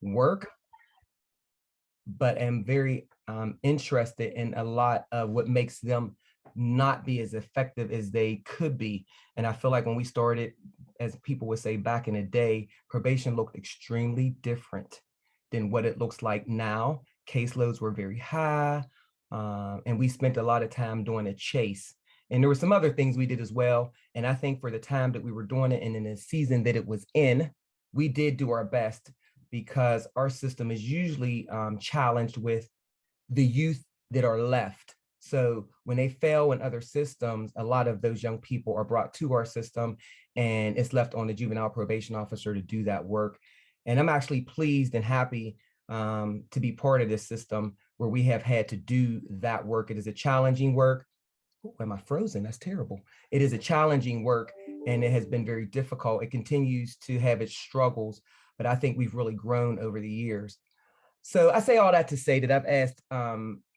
work, but am very interested in a lot of what makes them not be as effective as they could be. And I feel like when we started, as people would say back in the day, probation looked extremely different than what it looks like now. Caseloads were very high, and we spent a lot of time doing a chase. And there were some other things we did as well. And I think for the time that we were doing it and in the season that it was in, we did do our best, because our system is usually challenged with the youth that are left. So when they fail in other systems, a lot of those young people are brought to our system, and it's left on the juvenile probation officer to do that work. And I'm actually pleased and happy to be part of this system where we have had to do that work. It is a challenging work. Oh, am I frozen? That's terrible. It is a challenging work, and it has been very difficult. It continues to have its struggles, but I think we've really grown over the years. So I say all that to say that I've asked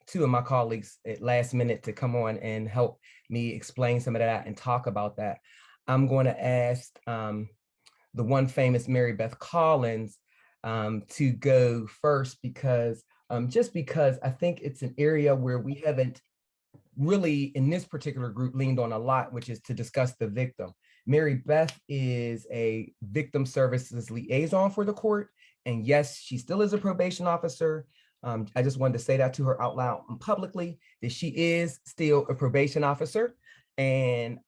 two of my colleagues at last minute to come on and help me explain some of that and talk about that. I'm going to ask the one famous Mary Beth Collins to go first, because just because I think it's an area where we haven't really in this particular group leaned on a lot, which is to discuss the victim. Mary Beth is a victim services liaison for the court. And yes, she still is a probation officer. I just wanted to say that to her out loud and publicly, that she is still a probation officer. And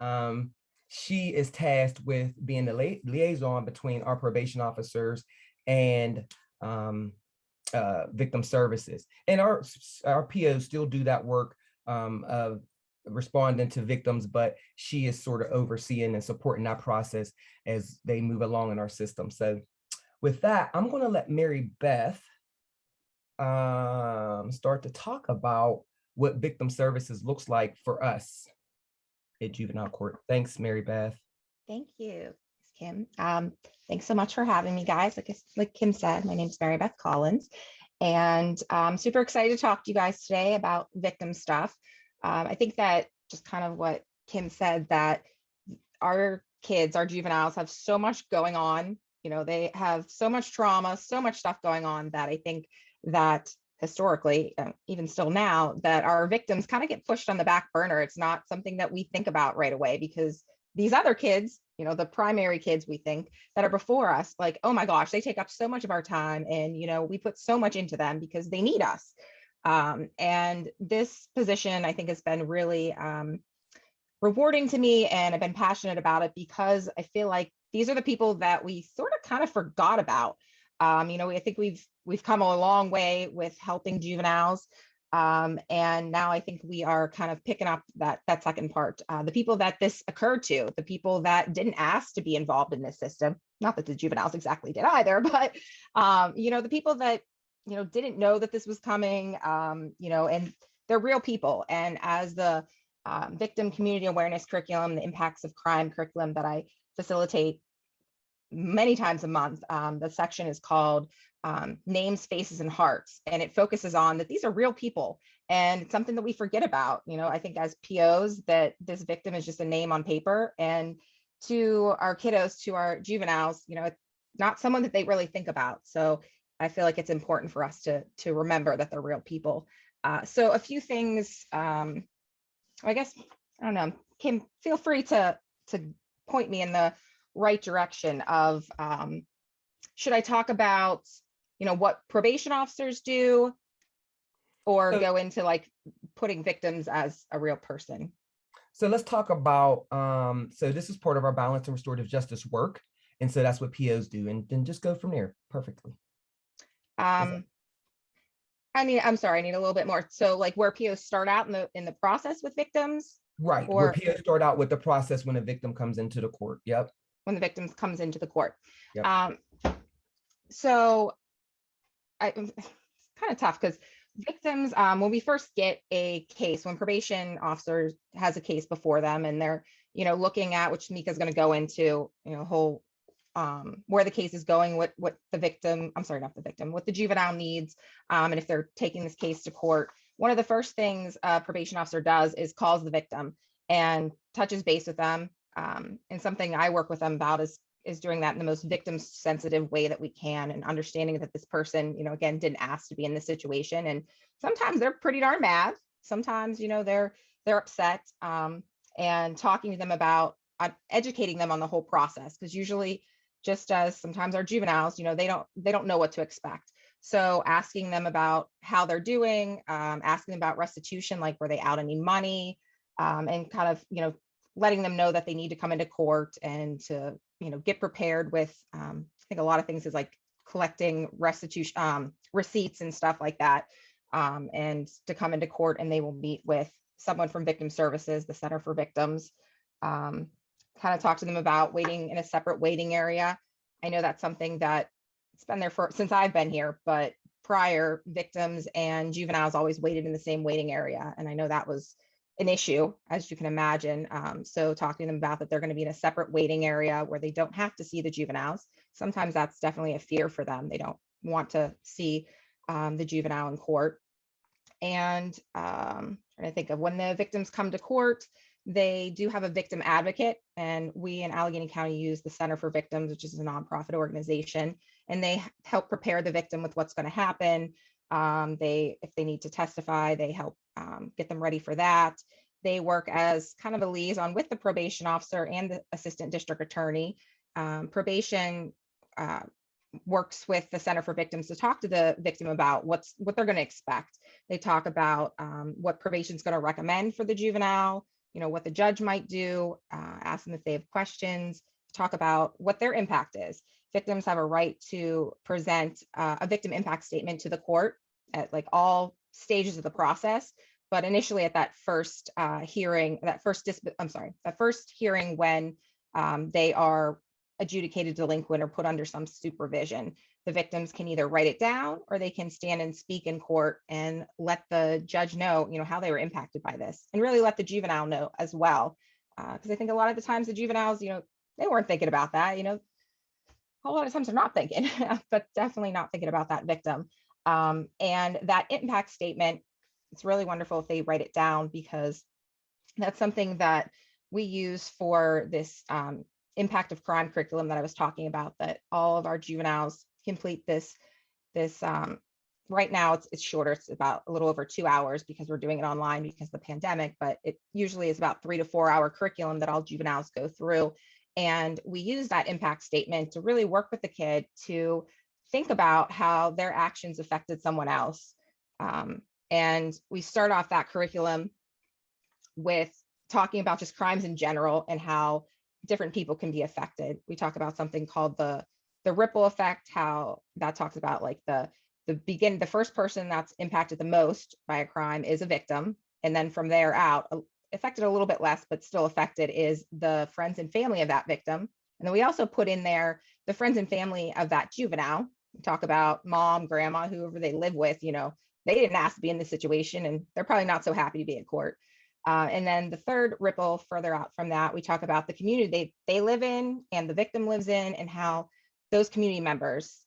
she is tasked with being the liaison between our probation officers and victim services. And our POs still do that work of responding to victims, but she is sort of overseeing and supporting that process as they move along in our system. So with that, I'm going to let Mary Beth start to talk about what victim services looks like for us at juvenile court. Thanks, Mary Beth. Thank you, Kim. Thanks so much for having me, guys. Like Kim said, my name is Mary Beth Collins, and I'm super excited to talk to you guys today about victim stuff. I think that just kind of what Kim said, that our kids, our juveniles, have so much going on. You know, they have so much trauma, so much stuff going on, that I think that historically, even still now, that our victims kind of get pushed on the back burner. It's not something that we think about right away, because these other kids, you know, the primary kids we think that are before us, like, oh my gosh, they take up so much of our time, and, you know, we put so much into them because they need us. And this position, I think, has been really rewarding to me, and I've been passionate about it because I feel like these are the people that we sort of kind of forgot about. You know, I think we've come a long way with helping juveniles, and now I think we are kind of picking up that second part. The people that this occurred to, the people that didn't ask to be involved in this system, not that the juveniles exactly did either, but you know, the people that, you know, didn't know that this was coming, you know, and they're real people. And as the victim community awareness curriculum, the impacts of crime curriculum that I facilitate many times a month, the section is called Names, Faces, and Hearts. And it focuses on that these are real people, and it's something that we forget about. You know, I think as POs, that this victim is just a name on paper, and to our kiddos, to our juveniles, you know, it's not someone that they really think about. So I feel like it's important for us to remember that they're real people. So a few things, I guess, I don't know, Kim, feel free to point me in the right direction of, should I talk about, you know, what probation officers do, or go into like putting victims as a real person? So let's talk about, so this is part of our balance and restorative justice work. And so that's what POs do, and then just go from there perfectly. I mean, I'm sorry, I need a little bit more. So like where POs start out in the process with victims? Right, or where POs start out with the process when a victim comes into the court. Yep. When the victim comes into the court. Yep. So it's kind of tough, because victims, when we first get a case, when probation officers has a case before them, and they're, you know, looking at, which Shamika's going to go into, you know, whole where the case is going, what the victim, I'm sorry, not the victim, what the juvenile needs, and if they're taking this case to court, one of the first things a probation officer does is calls the victim and touches base with them. And something I work with them about is is doing that in the most victim sensitive way that we can, and understanding that this person, again, didn't ask to be in this situation. And sometimes they're pretty darn mad. Sometimes, they're upset, and talking to them about educating them on the whole process. Because usually, just as sometimes our juveniles, they don't know what to expect. So asking them about how they're doing, asking them about restitution, like were they out any money, and kind of, letting them know that they need to come into court and to, get prepared with, I think a lot of things is like collecting restitution, receipts and stuff like that, and to come into court, and they will meet with someone from Victim Services, the Center for Victims, kind of talk to them about waiting in a separate waiting area. I know that's something that it's been there since I've been here, but prior, victims and juveniles always waited in the same waiting area. And I know that was an issue, as you can imagine. So talking to them about that they're going to be in a separate waiting area where they don't have to see the juveniles. Sometimes that's definitely a fear for them. They don't want to see the juvenile in court. And trying to think of when the victims come to court, they do have a victim advocate, and we in Allegheny County use the Center for Victims, which is a nonprofit organization, and they help prepare the victim with what's going to happen. If they need to testify, they help get them ready for that. They work as kind of a liaison with the probation officer and the assistant district attorney. Probation works with the Center for Victims to talk to the victim about what they're going to expect. They talk about what probation is going to recommend for the juvenile, what the judge might do, ask them if they have questions, talk about what their impact is. Victims have a right to present a victim impact statement to the court at like all stages of the process. But initially at that first hearing, that first hearing when they are adjudicated delinquent or put under some supervision, the victims can either write it down or they can stand and speak in court and let the judge know, how they were impacted by this, and really let the juvenile know as well. Because I think a lot of the times the juveniles, they weren't thinking about that, a lot of times they're not thinking, but definitely not thinking about that victim. And that impact statement, it's really wonderful if they write it down, because that's something that we use for this impact of crime curriculum that I was talking about, that all of our juveniles complete this right now it's shorter. It's about a little over 2 hours because we're doing it online because of the pandemic, but it usually is about 3 to 4 hour curriculum that all juveniles go through. And we use that impact statement to really work with the kid to think about how their actions affected someone else. And we start off that curriculum with talking about just crimes in general and how different people can be affected. We talk about something called the ripple effect, how that talks about like the first person that's impacted the most by a crime is a victim. And then from there out, affected a little bit less, but still affected, is the friends and family of that victim. And then we also put in there the friends and family of that juvenile. We talk about mom, grandma, whoever they live with, they didn't ask to be in this situation, and they're probably not so happy to be in court. And then the third ripple further out from that, we talk about the community they live in and the victim lives in, and how those community members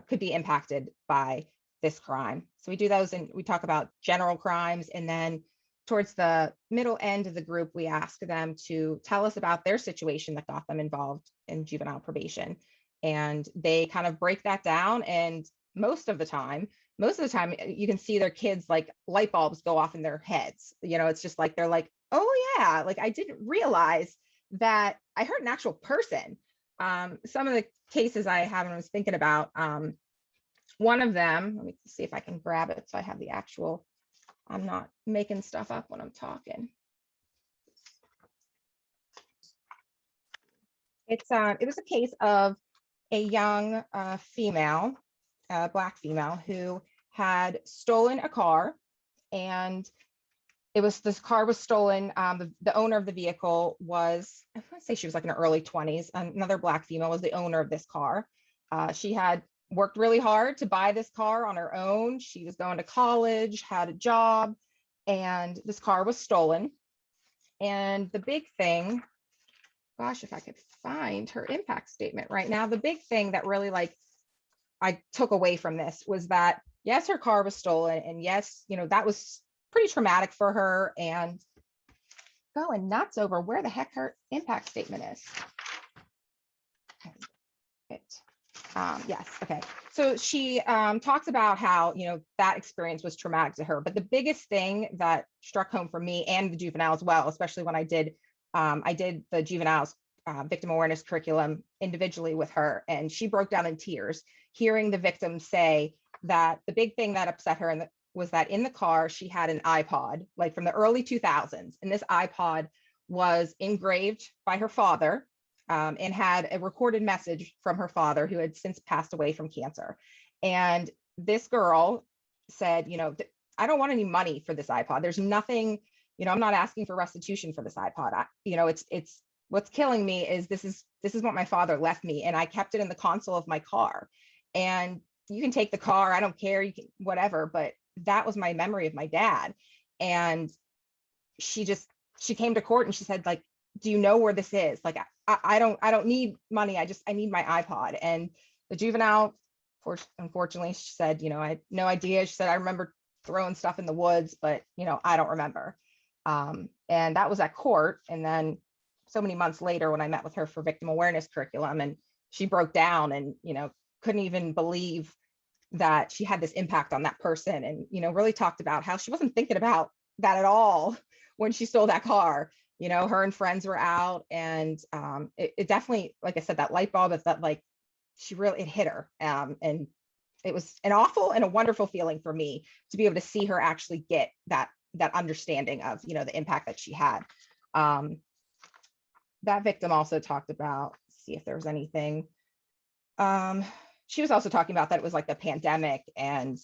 could be impacted by this crime. So we do those, and we talk about general crimes. And then towards the middle end of the group, we ask them to tell us about their situation that got them involved in juvenile probation. And they kind of break that down. And most of the time, you can see their kids, like light bulbs go off in their heads. It's just like, they're like, oh yeah, like I didn't realize that I hurt an actual person. Some of the cases I have and was thinking about, one of them, let me see if I can grab it so I have the actual, I'm not making stuff up when I'm talking. It was a case of a young female, Black female, who had stolen a car, and this car was stolen. The owner of the vehicle was, I want to say she was like in her early 20s. Another Black female was the owner of this car. She had worked really hard to buy this car on her own. She was going to college, had a job, and this car was stolen. And the big thing, gosh, if I could find her impact statement right now, the big thing that really I took away from this was that, yes, her car was stolen, and yes, that was pretty traumatic for her, and going nuts over where the heck her impact statement is. Yes. Okay. So she talks about how, that experience was traumatic to her. But the biggest thing that struck home for me and the juvenile as well, especially when I did the juveniles victim awareness curriculum individually with her, and she broke down in tears, hearing the victim say that the big thing that upset her was that in the car she had an iPod, like from the early 2000s, and this iPod was engraved by her father, and had a recorded message from her father, who had since passed away from cancer. And this girl said, I don't want any money for this iPod. There's nothing, I'm not asking for restitution for this iPod. It's what's killing me is this is what my father left me, and I kept it in the console of my car. And you can take the car, I don't care, you can whatever, but that was my memory of my dad. And she came to court and she said, like, do you know where this is? Like, I don't need money. I need my iPod. And the juvenile, unfortunately, she said, I had no idea. She said, I remember throwing stuff in the woods, but, I don't remember. And that was at court. And then so many months later, when I met with her for victim awareness curriculum, and she broke down and, couldn't even believe that she had this impact on that person. And, really talked about how she wasn't thinking about that at all when she stole that car. Her and friends were out, and it definitely, like I said, that light bulb is that, like, it hit her. And it was an awful and a wonderful feeling for me to be able to see her actually get that understanding of, the impact that she had. That victim also talked about, see if there was anything. She was also talking about that it was like the pandemic, and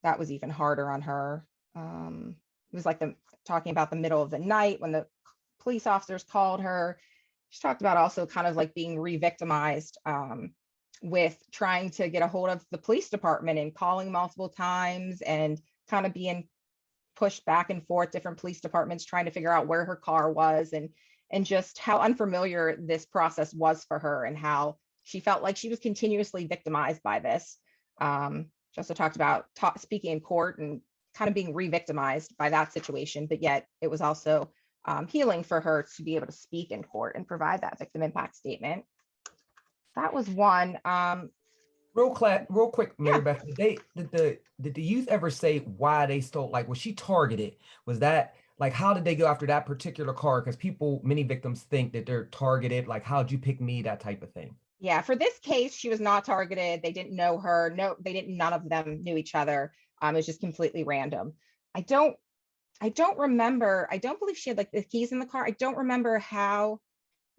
that was even harder on her. It was like talking about the middle of the night when the police officers called her. She talked about also kind of like being re-victimized, with trying to get a hold of the police department and calling multiple times, and kind of being pushed back and forth, different police departments trying to figure out where her car was, and just how unfamiliar this process was for her, and how she felt like she was continuously victimized by this. She also talked about speaking in court and kind of being re-victimized by that situation, but yet it was also healing for her to be able to speak in court and provide that victim impact statement. That was one. Real quick, Mary Yeah. Beth, did the youth ever say why they stole? Like, was she targeted? Was that like, how did they go after that particular car? Because many victims think that they're targeted. Like, how'd you pick me? That type of thing. Yeah, for this case, she was not targeted. They didn't know her. No, they didn't. None of them knew each other. It was just completely random. I don't remember. I don't believe she had like the keys in the car. I don't remember how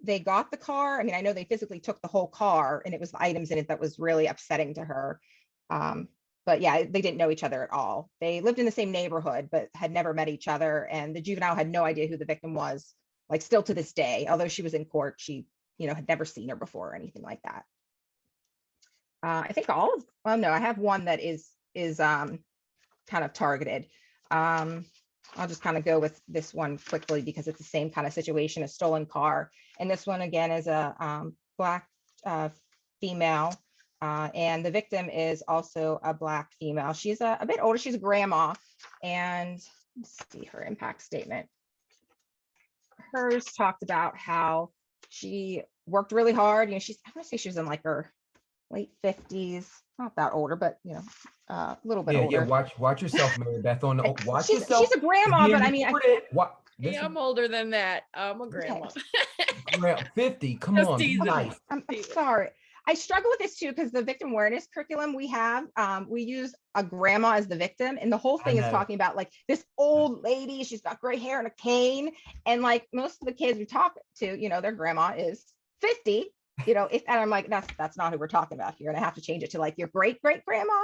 they got the car. I mean, I know they physically took the whole car, and it was the items in it that was really upsetting to her. But yeah, they didn't know each other at all. They lived in the same neighborhood, but had never met each other. And the juvenile had no idea who the victim was, like still to this day. Although she was in court, she had never seen her before or anything like that. I think well, no, I have one that is kind of targeted. I'll just kind of go with this one quickly because it's the same kind of situation, a stolen car. And this one again is a Black female, and the victim is also a Black female. She's a bit older, she's a grandma, and let's see her impact statement. Hers talked about how she worked really hard. I'm gonna say she was in like her late 50s, not that older, but a little bit older. Yeah. Watch yourself, Mary Beth. Watch she's yourself. a grandma, but I mean, Yeah, I'm older than that. I'm a grandma. Okay. 50. Come Just on, be teasing. nice. I'm sorry. I struggle with this too because the victim awareness curriculum we have, we use a grandma as the victim, and the whole thing is talking about like this old lady. She's got gray hair and a cane, and like most of the kids we talk to, their grandma is 50. And I'm like, that's not who we're talking about here, and I have to change it to like your great grandma,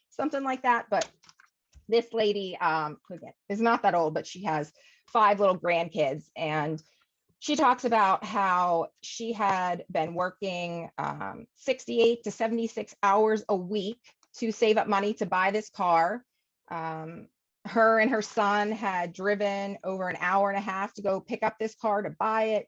something like that. But this lady, again, is not that old, but she has 5 little grandkids, and she talks about how she had been working 68 to 76 hours a week to save up money to buy this car. Her and her son had driven over an hour and a half to go pick up this car to buy it.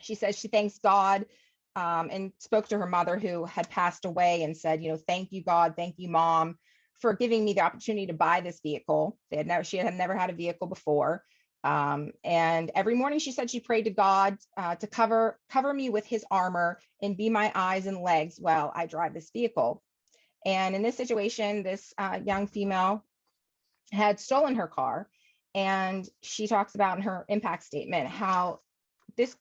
She says she thanks God, and spoke to her mother who had passed away and said, thank you, God, thank you, Mom, for giving me the opportunity to buy this vehicle. She had never had a vehicle before. And every morning she said she prayed to God to cover me with his armor and be my eyes and legs while I drive this vehicle. And in this situation, this young female had stolen her car. And she talks about in her impact statement how this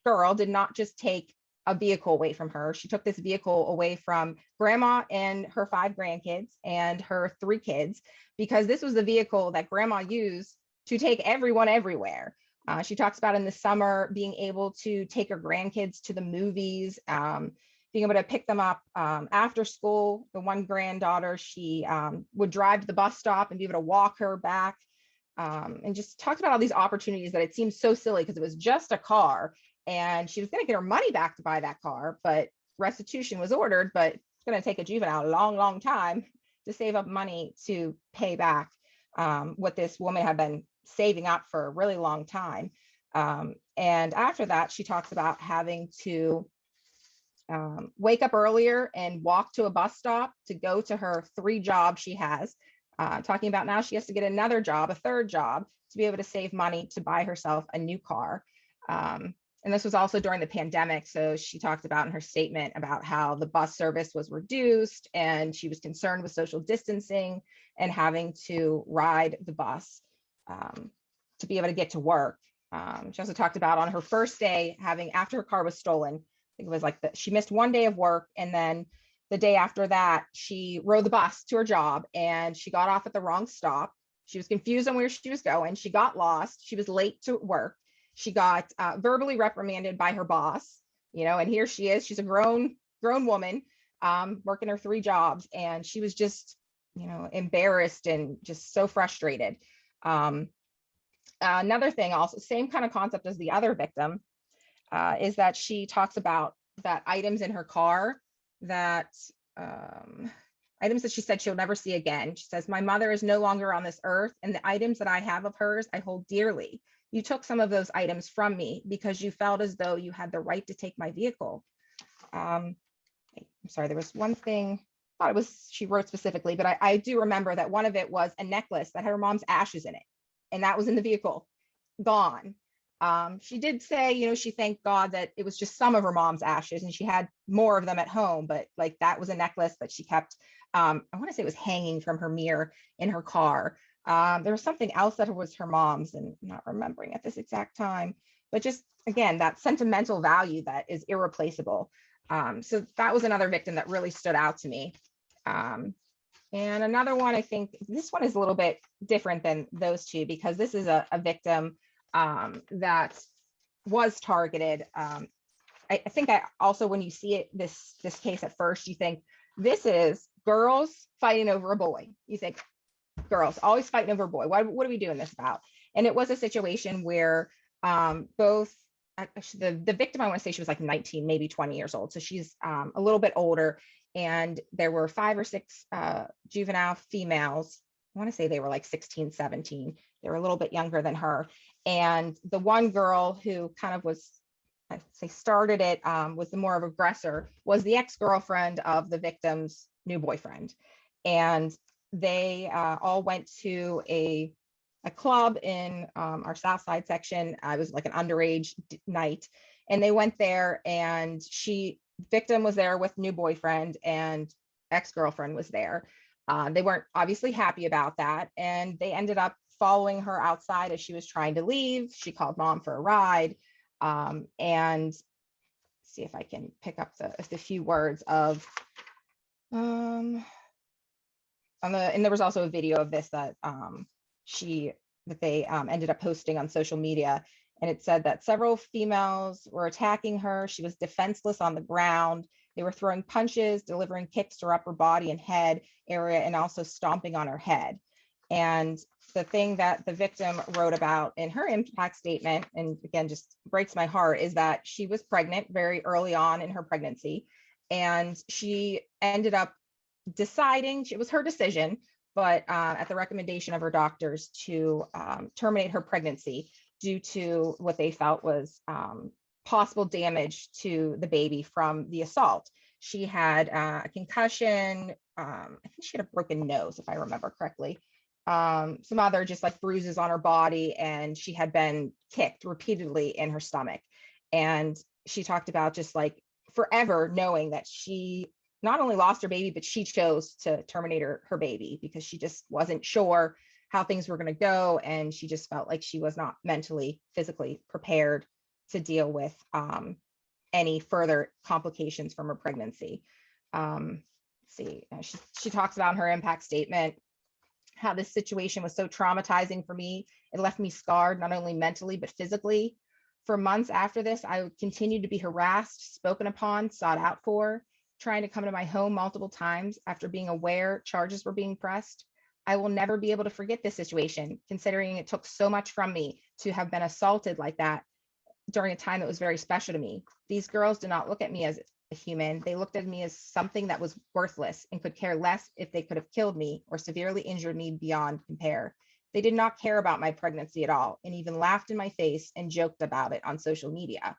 girl did not just take a vehicle away from her. She took this vehicle away from grandma and her 5 grandkids and her 3 kids, because this was the vehicle that grandma used to take everyone everywhere. She talks about in the summer being able to take her grandkids to the movies, being able to pick them up after school. The one granddaughter, she would drive to the bus stop and be able to walk her back, and just talked about all these opportunities that it seems so silly because it was just a car and she was going to get her money back to buy that car, but restitution was ordered, but it's going to take a juvenile a long, long time to save up money to pay back what this woman had been saving up for a really long time. And after that, she talks about having to wake up earlier and walk to a bus stop to go to her 3 jobs she has, talking about now she has to get another job, a 3rd job, to be able to save money to buy herself a new car. And this was also during the pandemic. So she talked about in her statement about how the bus service was reduced and she was concerned with social distancing and having to ride the bus to be able to get to work. She also talked about on her first day after her car was stolen, I think it was like she missed 1 day of work, and then the day after that, she rode the bus to her job and she got off at the wrong stop. She was confused on where she was going. She got lost. She was late to work. She got verbally reprimanded by her boss, and here she is. She's a grown woman working her 3 jobs. And she was just, embarrassed and just so frustrated. Another thing, also same kind of concept as the other victim, is that she talks about that items in her car that items that she said she'll never see again. She says, "My mother is no longer on this earth, and the items that I have of hers I hold dearly. You took some of those items from me because you felt as though you had the right to take my vehicle." I'm sorry, there was one thing, I thought it was she wrote specifically, but I do remember that one of it was a necklace that had her mom's ashes in it, and that was in the vehicle, gone. She did say, she thanked God that it was just some of her mom's ashes and she had more of them at home, but like that was a necklace that she kept, I want to say it was hanging from her mirror in her car. There was something else that was her mom's, and I'm not remembering at this exact time, but just again, that sentimental value that is irreplaceable. So that was another victim that really stood out to me. And another one, I think this one is a little bit different than those two because this is a victim that was targeted. I think also when you see it, this case at first, you think this is girls fighting over a boy. You think girls always fighting over a boy. What are we doing this about? And it was a situation where both the victim, I want to say she was like 19, maybe 20 years old. So she's a little bit older. And there were 5 or 6 juvenile females. I want to say they were like 16, 17. They were a little bit younger than her. And the one girl who kind of was, I'd say started it, was the more of aggressor, was the ex-girlfriend of the victim's new boyfriend. And they all went to a club in our South Side section. It was like an underage night. And they went there and victim was there with new boyfriend and ex-girlfriend was there. They weren't obviously happy about that. And they ended up following her outside as she was trying to leave. She called mom for a ride. And see if I can pick up the few words of, and there was also a video of this that they ended up posting on social media. And it said that several females were attacking her. She was defenseless on the ground. They were throwing punches, delivering kicks to her upper body and head area, and also stomping on her head. And the thing that the victim wrote about in her impact statement, and again, just breaks my heart, is that she was pregnant very early on in her pregnancy. And she ended up deciding, it was her decision, but at the recommendation of her doctors, to terminate her pregnancy due to what they felt was possible damage to the baby from the assault. She had a concussion. I think she had a broken nose, if I remember correctly. some other just like bruises on her body, and she had been kicked repeatedly in her stomach. And she talked about just like forever knowing that she not only lost her baby, but she chose to terminate her baby because she just wasn't sure how things were going to go. And she just felt like she was not mentally, physically prepared to deal with any further complications from her pregnancy. She talks about in her impact statement how this situation was so traumatizing for me. It left me scarred, not only mentally, but physically. For months after this, I would continue to be harassed, spoken upon, sought out for, trying to come to my home multiple times after being aware charges were being pressed. I will never be able to forget this situation, considering it took so much from me to have been assaulted like that during a time that was very special to me. These girls did not look at me as a human. They looked at me as something that was worthless and could care less if they could have killed me or severely injured me beyond compare. They did not care about my pregnancy at all, and even laughed in my face and joked about it on social media.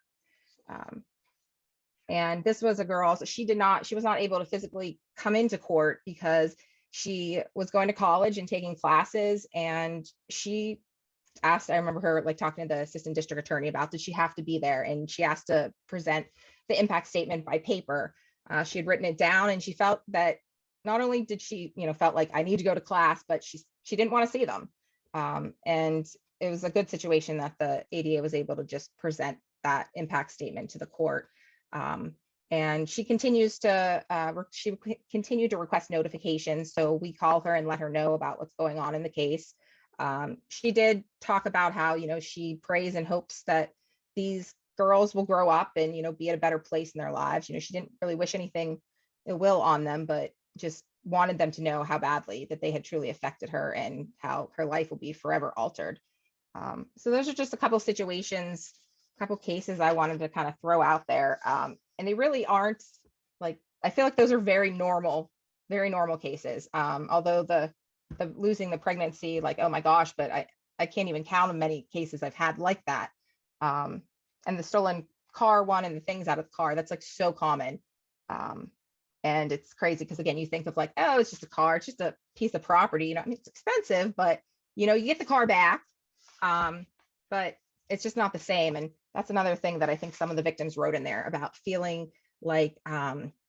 And this was a girl, so she was not able to physically come into court because she was going to college and taking classes. And she asked, I remember her like talking to the assistant district attorney about, did she have to be there? And she asked to present the impact statement by paper. She had written it down, and she felt that not only did she, felt like I need to go to class, but she didn't want to see them. And it was a good situation that the ADA was able to just present that impact statement to the court. And she continues to continue to request notifications. So we call her and let her know about what's going on in the case. She did talk about how, she prays and hopes that these girls will grow up and, be at a better place in their lives. She didn't really wish anything ill will on them, but just wanted them to know how badly that they had truly affected her and how her life will be forever altered. So those are just a couple situations, a couple cases I wanted to kind of throw out there. And they really aren't like, I feel like those are very normal cases. Although the losing the pregnancy, like, oh my gosh, but I can't even count how many cases I've had like that. And the stolen car one and the things out of the car, that's like so common. And it's crazy because again, you think of like, oh, it's just a car, it's just a piece of property, I mean, it's expensive, but you get the car back. But it's just not the same. And that's another thing that I think some of the victims wrote in there about feeling like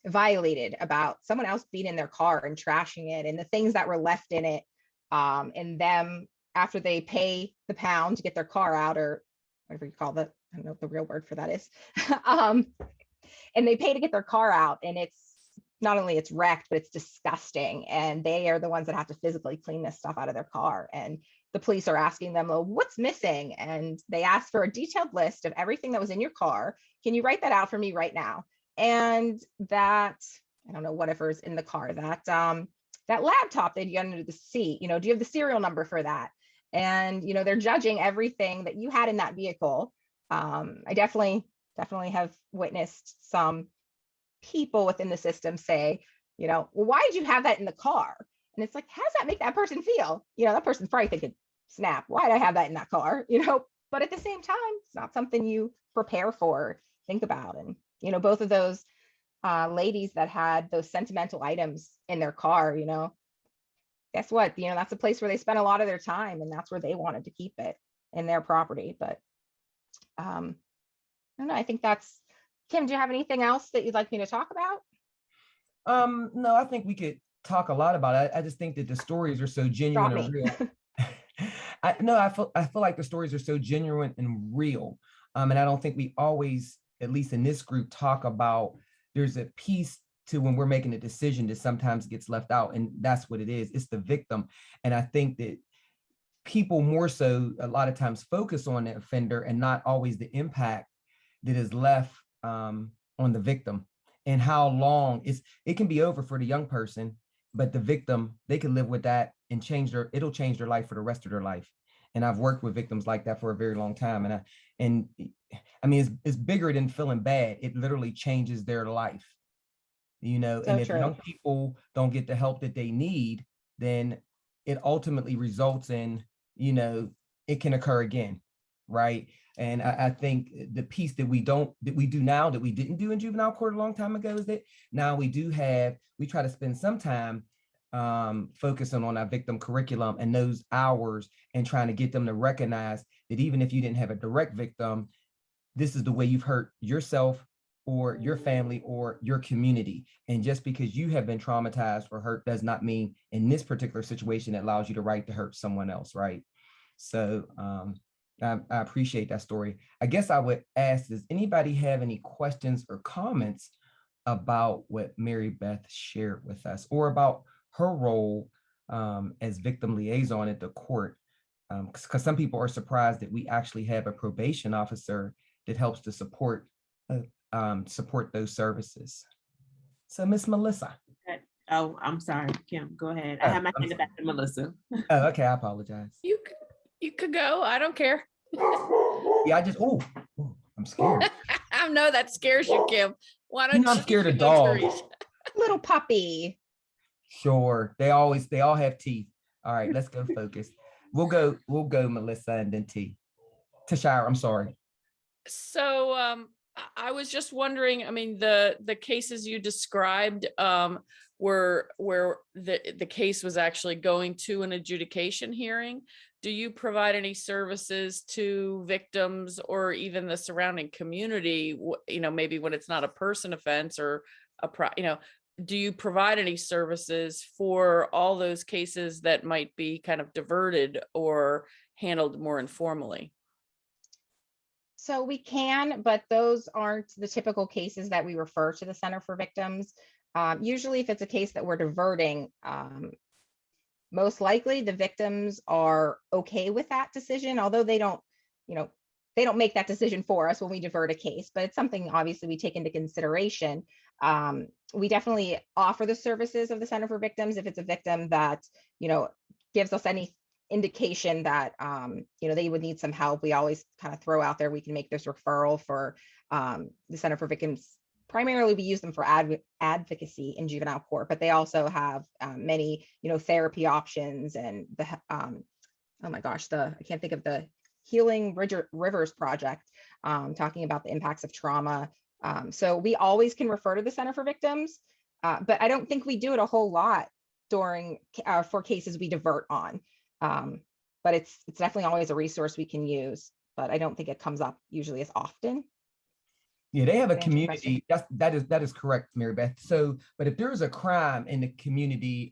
violated about someone else being in their car and trashing it and the things that were left in it. And them, after they pay the pound to get their car out, or whatever you call it, I don't know what the real word for that is. And they pay to get their car out, and it's not only it's wrecked, but it's disgusting. And they are the ones that have to physically clean this stuff out of their car. And the police are asking them, well, what's missing? And they ask for a detailed list of everything that was in your car. Can you write that out for me right now? And that, I don't know, whatever's in the car, that laptop they'd get under the seat, do you have the serial number for that? And, they're judging everything that you had in that vehicle. I definitely have witnessed some people within the system say, well, why did you have that in the car? And it's like, how does that make that person feel? That person's probably thinking, snap, why did I have that in that car? But at the same time, it's not something you prepare for, think about. And, both of those ladies that had those sentimental items in their car, guess what? That's a place where they spent a lot of their time, and that's where they wanted to keep it in their property. But I don't know. I think that's, Kim, do you have anything else that you'd like me to talk about? No, I think we could talk a lot about it. I just think that the stories are so genuine and real. I feel like the stories are so genuine and real. And I don't think we always, at least in this group, talk about there's a piece to when we're making a decision that sometimes gets left out. And that's what it is. It's the victim. And I think that people more so a lot of times focus on the offender and not always the impact that is left on the victim, and how long it can be over for the young person, but the victim, they can live with that and it'll change their life for the rest of their life. And I've worked with victims like that for a very long time. And I mean, it's bigger than feeling bad. It literally changes their life, and if young people don't get the help that they need, then it ultimately results in, it can occur again. Right. And I think the piece that we do now that we didn't do in juvenile court a long time ago is that now we try to spend some time focusing on our victim curriculum and those hours and trying to get them to recognize that even if you didn't have a direct victim, this is the way you've hurt yourself or your family or your community. And just because you have been traumatized or hurt does not mean in this particular situation it allows you the right to hurt someone else, right? So I appreciate that story. I guess I would ask, does anybody have any questions or comments about what Mary Beth shared with us or about her role as victim liaison at the court? Because some people are surprised that we actually have a probation officer that helps to support those services. So Miss Melissa. Oh, I'm sorry, Kim, go ahead. I have my hand up after Melissa. Oh, okay, I apologize. You could go. I don't care. Yeah, I just, I'm scared. I know that scares you, Kim. Why don't I'm scared of dogs. Little puppy. Sure, they all have teeth. All right, let's go focus. We'll go Melissa and then Tashara, I'm sorry. So I was just wondering, I mean, the cases you described were where the case was actually going to an adjudication hearing. Do you provide any services to victims or even the surrounding community, maybe when it's not a person offense or do you provide any services for all those cases that might be kind of diverted or handled more informally? So we can, but those aren't the typical cases that we refer to the Center for Victims. Usually if it's a case that we're diverting, most likely the victims are okay with that decision, although they don't make that decision for us when we divert a case, but it's something obviously we take into consideration. We definitely offer the services of the Center for Victims if it's a victim that, gives us any indication that, they would need some help. We always kind of throw out there, we can make this referral for the Center for Victims. Primarily, we use them for advocacy in juvenile court, but they also have many, therapy options and the, I can't think of the Healing Rivers Project, talking about the impacts of trauma. So we always can refer to the Center for Victims, but I don't think we do it a whole lot for cases we divert on. But it's definitely always a resource we can use, but I don't think it comes up usually as often. Yeah, they have a community. That is correct, Mary Beth. So, but if there is a crime in the community,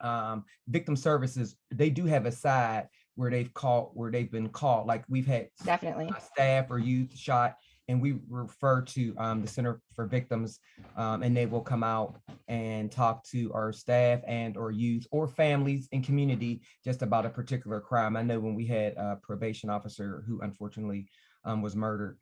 victim services, they do have a side where they've been called. Like we've had definitely staff or youth shot, and we refer to the Center for Victims, and they will come out and talk to our staff and or youth or families and community just about a particular crime. I know when we had a probation officer who unfortunately was murdered,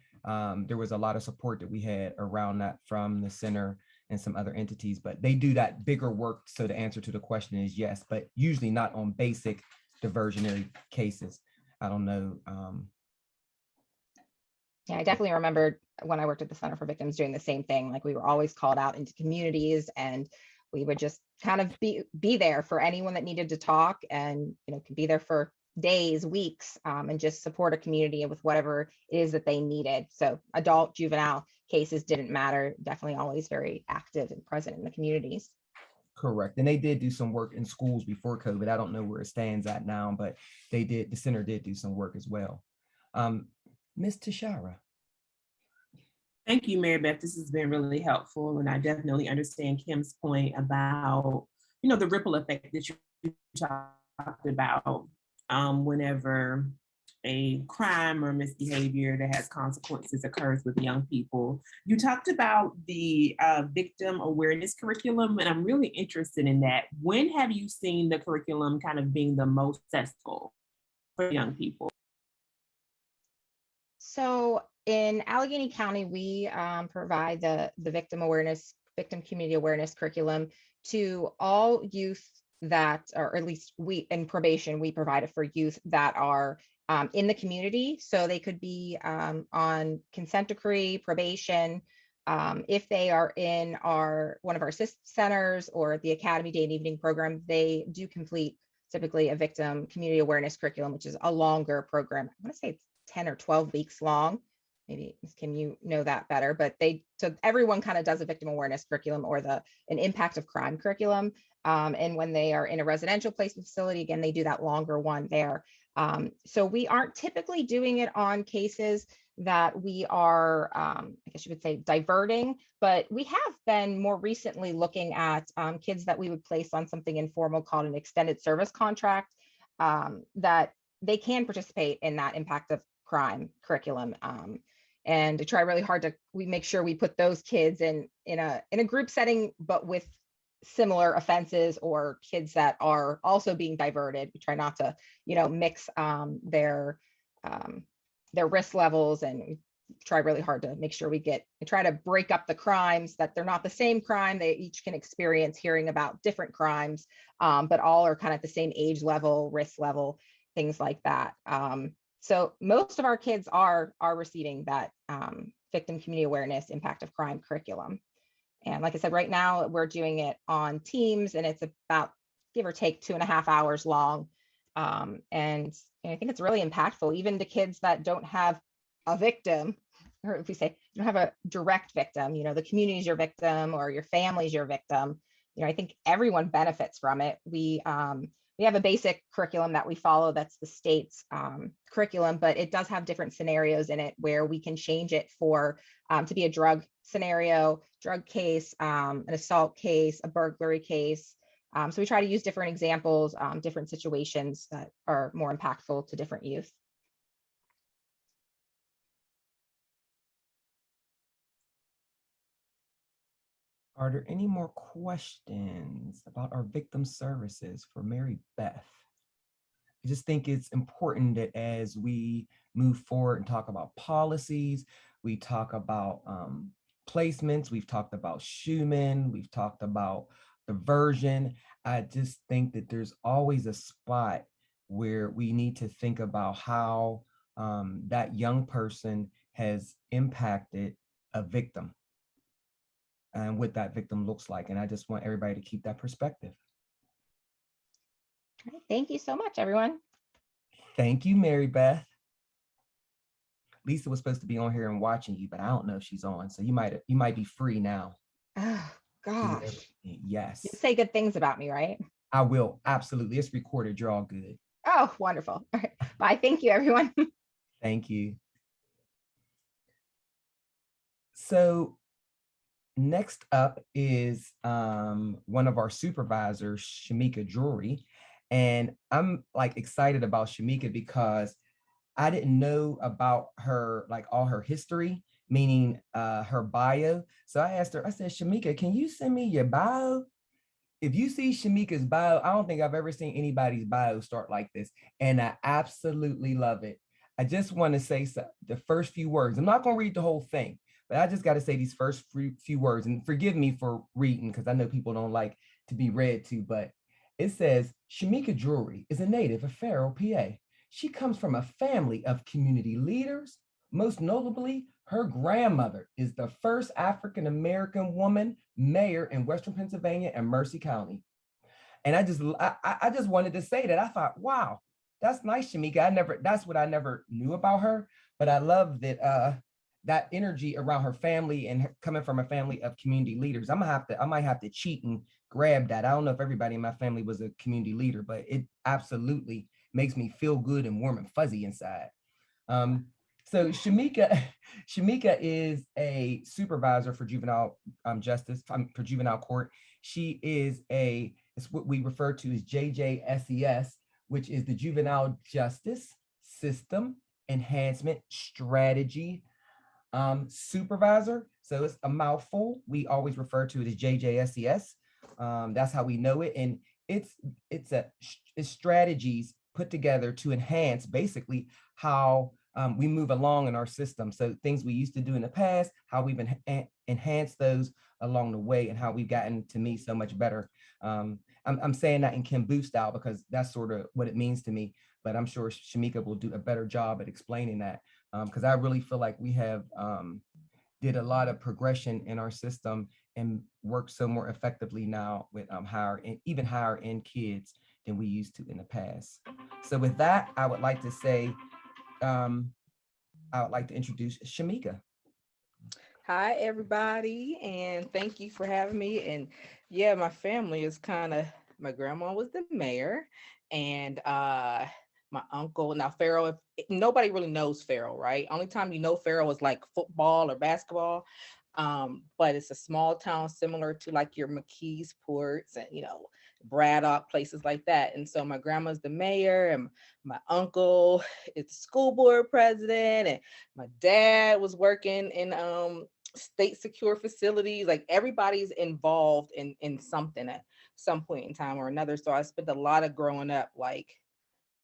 there was a lot of support that we had around that from the center and some other entities, but they do that bigger work. So the answer to the question is yes, but usually not on basic diversionary cases. I don't know. Yeah, I definitely remember when I worked at the Center for Victims doing the same thing. Like we were always called out into communities and we would just kind of be there for anyone that needed to talk and, could be there for days, weeks, and just support a community with whatever it is that they needed. So adult, juvenile cases didn't matter, definitely always very active and present in the communities. Correct. And they did do some work in schools before COVID. I don't know where it stands at now, but the center did do some work as well. Ms. Tashara. Thank you, Mary Beth. This has been really helpful. And I definitely understand Kim's point about, the ripple effect that you talked about whenever a crime or misbehavior that has consequences occurs with young people. You talked about the victim awareness curriculum, and I'm really interested in that. When have you seen the curriculum kind of being the most successful for young people? So in Allegheny County, we provide the victim community awareness curriculum to all youth that, or at least we in probation, we provide it for youth that are in the community. So they could be on consent decree, probation. If they are in one of our assist centers or the Academy Day and Evening program, they do complete typically a victim community awareness curriculum, which is a longer program. I want to say it's 10 or 12 weeks long. maybe Ms. Kim, you know that better, but so everyone kind of does a victim awareness curriculum or an impact of crime curriculum. And when they are in a residential placement facility, again, they do that longer one there. So we aren't typically doing it on cases that we are, I guess you would say, diverting, but we have been more recently looking at kids that we would place on something informal called an extended service contract, that they can participate in that impact of crime curriculum. And to try really hard we make sure we put those kids in a group setting, but with similar offenses or kids that are also being diverted. We try not to, mix their risk levels, and we try really hard to make sure we try to break up the crimes, that they're not the same crime. They each can experience hearing about different crimes, but all are kind of at the same age level, risk level, things like that. So most of our kids are receiving that victim community awareness impact of crime curriculum. And like I said, right now we're doing it on Teams, and it's about, give or take, 2.5 hours long. And I think it's really impactful, even to kids that don't have a victim, or if we say you don't have a direct victim, the community is your victim or your family is your victim. I think everyone benefits from it. We have a basic curriculum that we follow that's the state's curriculum, but it does have different scenarios in it where we can change it for to be a drug scenario, drug case, an assault case, a burglary case. So we try to use different examples, different situations that are more impactful to different youth. Are there any more questions about our victim services for Mary Beth? I just think it's important that as we move forward and talk about policies, we talk about placements, we've talked about Schumann, we've talked about diversion. I just think that there's always a spot where we need to think about how that young person has impacted a victim and what that victim looks like. And I just want everybody to keep that perspective. All right, thank you so much, everyone. Thank you, Mary Beth. Lisa was supposed to be on here and watching you, but I don't know if she's on. So you might be free now. Oh gosh. Yes. You say good things about me, right? I will, absolutely. It's recorded. You're all good. Oh, wonderful. All right. Bye. Thank you, everyone. Thank you. So next up is one of our supervisors, Shamika Drury. And I'm excited about Shamika because I didn't know about her, all her history, meaning her bio. So I asked her, I said, Shamika, can you send me your bio? If you see Shamika's bio, I don't think I've ever seen anybody's bio start like this. And I absolutely love it. I just want to say the first few words. I'm not going to read the whole thing, but I just got to say these first few words. And forgive me for reading, because I know people don't like to be read to, but it says, Shamika Drury is a native of Farrell, PA. She comes from a family of community leaders. Most notably, her grandmother is the first African-American woman mayor in Western Pennsylvania and Mercer County. And I just wanted to say that. I thought, wow, that's nice, Shamika. That's what I never knew about her, but I love that that energy around her family and coming from a family of community leaders. I might have to cheat and grab that. I don't know if everybody in my family was a community leader, but it absolutely makes me feel good and warm and fuzzy inside. So Shamika is a supervisor for juvenile justice, for juvenile court. She is it's what we refer to as JJSES, which is the Juvenile Justice System Enhancement Strategy supervisor. So it's a mouthful. We always refer to it as JJSES. That's how we know it. And it's strategies put together to enhance basically how we move along in our system. So things we used to do in the past, how we've enhanced those along the way, and how we've gotten to me so much better. I'm saying that in Kim Booth style because that's sort of what it means to me, but I'm sure Shamika will do a better job at explaining that, because I really feel like we have did a lot of progression in our system and work so more effectively now with even higher end kids than we used to in the past. So with that, I would like to say I would like to introduce Shamika. Hi, everybody, and thank you for having me. And yeah, my family is my grandma was the mayor, and my uncle. Now, Farrell, nobody really knows Farrell, right? Only time you know Farrell is like football or basketball. But it's a small town similar to like your McKeesports and Braddock, places like that. And so my grandma's the mayor, and my uncle is the school board president, and my dad was working in state secure facilities. Like everybody's involved in something at some point in time or another. So I spent a lot of growing up like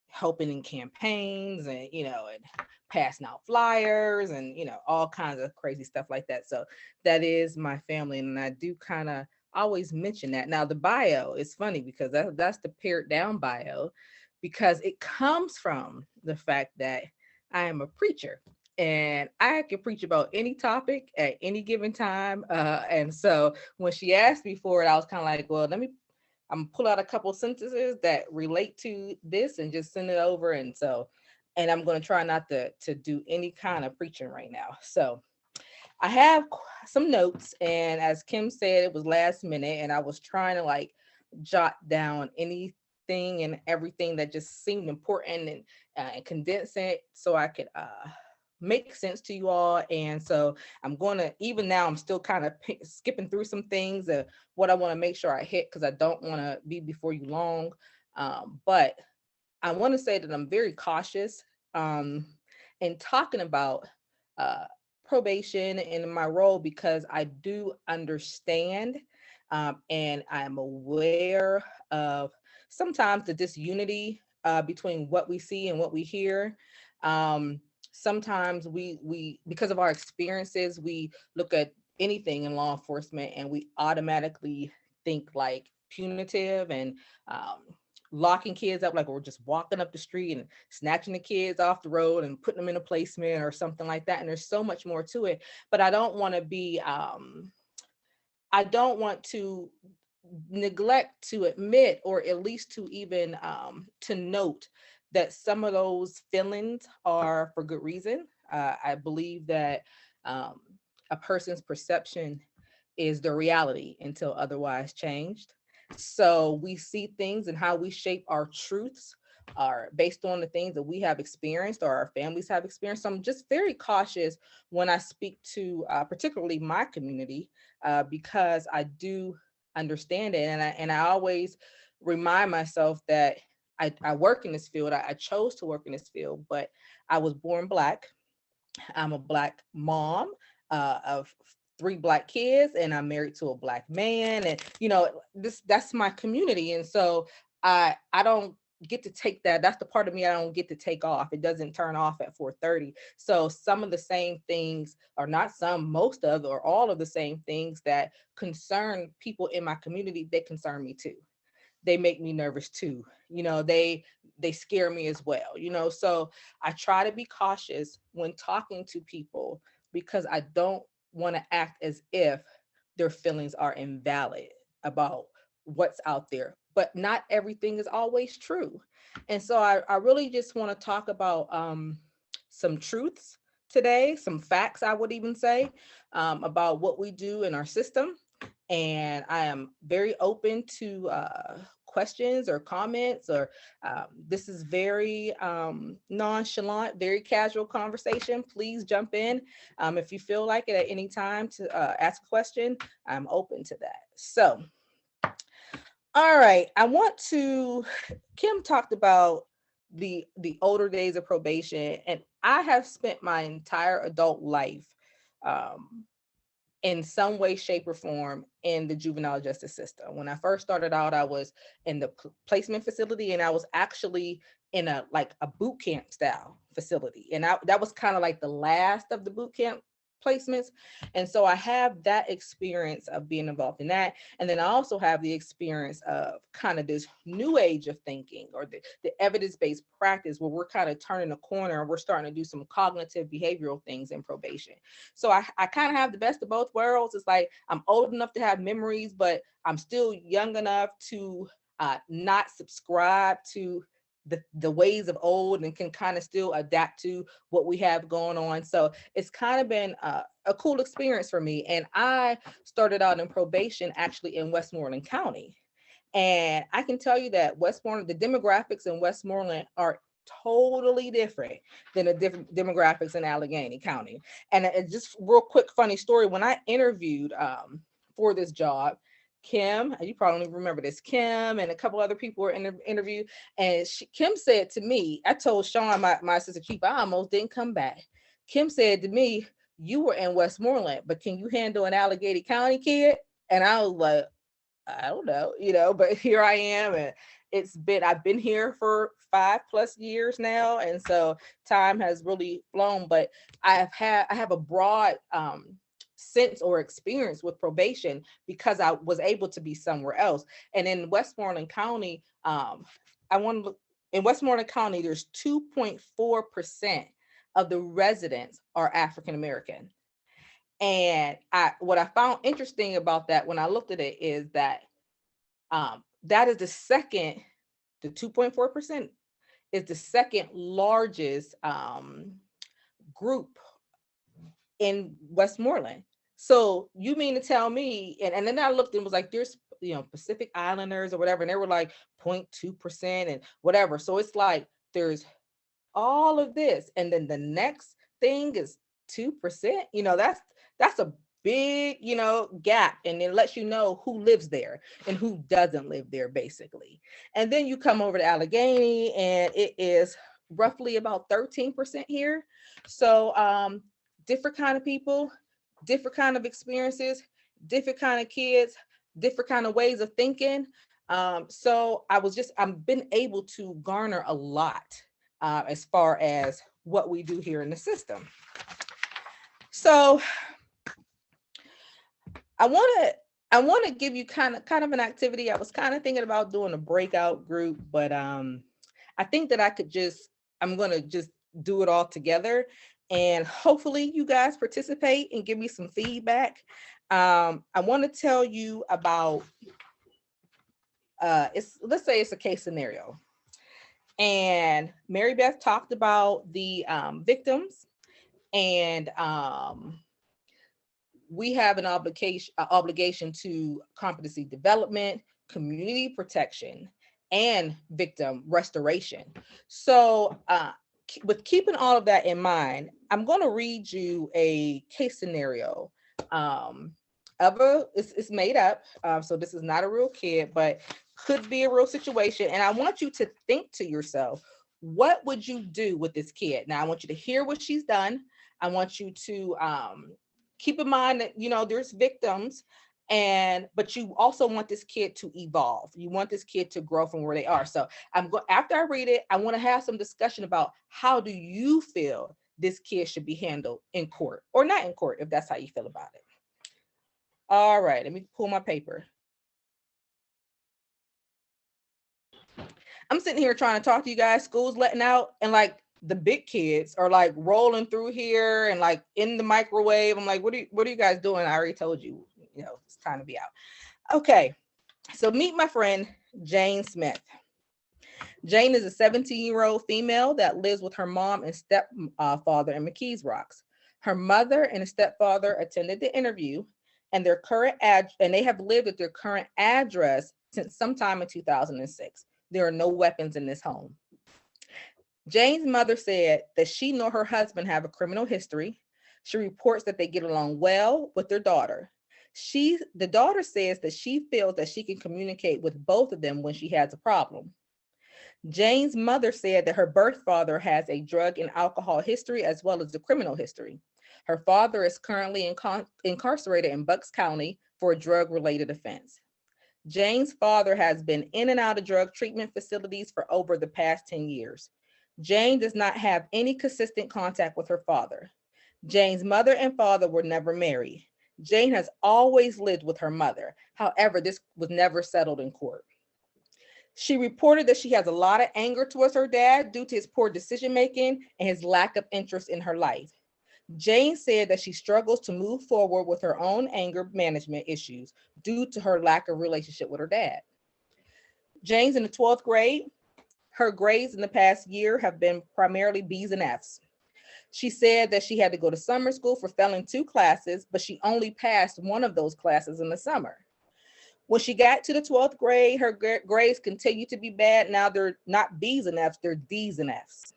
helping in campaigns and and passing out flyers and all kinds of crazy stuff like that. So that is my family, and I do kind of always mention that. Now the bio is funny because that's the pared down bio, because it comes from the fact that I am a preacher and I can preach about any topic at any given time. And so when she asked me for it, I was kind of like, well, I'm gonna pull out a couple sentences that relate to this and just send it over. And I'm gonna try not to do any kind of preaching right now. So I have some notes, and as Kim said, it was last minute, and I was trying to like jot down anything and everything that just seemed important and condense it so I could make sense to you all. And so I'm going to, even now, I'm still kind of skipping through some things of what I want to make sure I hit, because I don't want to be before you long. But I want to say that I'm very cautious in talking about probation and my role, because I do understand and I'm aware of sometimes the disunity between what we see and what we hear. Sometimes we because of our experiences, we look at anything in law enforcement and we automatically think like punitive and locking kids up, like we're just walking up the street and snatching the kids off the road and putting them in a placement or something like that. And there's so much more to it. But I don't want to be I don't want to neglect to admit, or at least to even to note that some of those feelings are for good reason. I believe that a person's perception is the reality until otherwise changed. So we see things, and how we shape our truths are based on the things that we have experienced or our families have experienced. So I'm just very cautious when I speak to particularly my community, because I do understand it. And I always remind myself that I work in this field. I chose to work in this field, but I was born Black. I'm a Black mom of 3 Black kids, and I'm married to a Black man. And that's my community. And so I don't get to take that. That's the part of me I don't get to take off. It doesn't turn off at 4:30. So some of the same things, or not some, most of, or all of the same things that concern people in my community, they concern me too. They make me nervous too. They scare me as well. So I try to be cautious when talking to people, because I don't want to act as if their feelings are invalid about what's out there. But not everything is always true. And so I really just want to talk about some truths today, some facts, I would even say, about what we do in our system. And I am very open to questions or comments, or this is very nonchalant, very casual conversation. Please jump in if you feel like it at any time to ask a question. I'm open to that. So, all right, Kim talked about the older days of probation, and I have spent my entire adult life in some way, shape, or form in the juvenile justice system. When I first started out, I was in the placement facility, and I was actually in a boot camp style facility. And that was kind of like the last of the boot camp placements. And so I have that experience of being involved in that. And then I also have the experience of kind of this new age of thinking, or the evidence-based practice, where we're kind of turning a corner and we're starting to do some cognitive behavioral things in probation. So I kind of have the best of both worlds. It's like I'm old enough to have memories, but I'm still young enough to not subscribe to the ways of old and can kind of still adapt to what we have going on. So it's kind of been a cool experience for me. And I started out in probation actually in Westmoreland County. And I can tell you that Westmoreland, the demographics in Westmoreland are totally different than the different demographics in Allegheny County. And just real quick funny story, when I interviewed for this job, Kim, you probably don't even remember this, Kim and a couple other people were in the interview, and Kim said to me, I told Sean, my assistant chief, I almost didn't come back. Kim said to me, you were in Westmoreland, but can you handle an Allegheny County kid? And I was like, I don't know, but here I am. And I've been here for 5+ years now. And so time has really flown, but I have a broad sense or experience with probation because I was able to be somewhere else. And in Westmoreland County, in Westmoreland County, there's 2.4% of the residents are African American. And what I found interesting about that when I looked at it is that that is the 2.4% is the second largest group in Westmoreland. So you mean to tell me, and then I looked and was like, there's, Pacific Islanders or whatever, and they were like 0.2% and whatever. So it's like, there's all of this. And then the next thing is 2%, that's a big, gap. And it lets you know who lives there and who doesn't live there, basically. And then you come over to Allegheny and it is roughly about 13% here. So different kind of people, different kind of experiences, different kind of kids, different kind of ways of thinking. So I've been able to garner a lot as far as what we do here in the system. So I want to give you kind of an activity. I was kind of thinking about doing a breakout group, but I think that I'm going to just do it all together. And hopefully you guys participate and give me some feedback. I want to tell you about, let's say it's a case scenario. And Mary Beth talked about the victims, and we have an obligation to competency development, community protection, and victim restoration. So with keeping all of that in mind, I'm going to read you a case scenario. It's made up, so this is not a real kid, but could be a real situation. And I want you to think to yourself, what would you do with this kid? Now, I want you to hear what she's done. I want you to keep in mind that, there's victims, but you also want this kid to evolve. You want this kid to grow from where they are. So after I read it, I want to have some discussion about how do you feel this kid should be handled in court or not in court, if that's how you feel about it. All right, let me pull my paper. I'm sitting here trying to talk to you guys, school's letting out, and like the big kids are like rolling through here and like in the microwave. I'm like, what are you guys doing? I already told you, it's time to be out. Okay, so meet my friend, Jane Smith. Jane is a 17-year-old female that lives with her mom and stepfather in McKees Rocks. Her mother and stepfather attended the interview, and they have lived at their current address since sometime in 2006. There are no weapons in this home. Jane's mother said that she nor her husband have a criminal history. She reports that they get along well with their daughter. The daughter says that she feels that she can communicate with both of them when she has a problem. Jane's mother said that her birth father has a drug and alcohol history as well as the criminal history. Her father is currently incarcerated in Bucks County for a drug-related offense. Jane's father has been in and out of drug treatment facilities for over the past 10 years. Jane does not have any consistent contact with her father. Jane's mother and father were never married. Jane has always lived with her mother. However, this was never settled in court. She reported that she has a lot of anger towards her dad due to his poor decision-making and his lack of interest in her life. Jane said that she struggles to move forward with her own anger management issues due to her lack of relationship with her dad. Jane's in the 12th grade. Her grades in the past year have been primarily B's and F's. She said that she had to go to summer school for failing 2 classes, but she only passed one of those classes in the summer. When she got to the 12th grade, her grades continued to be bad. Now they're not B's and F's, they're D's and F's.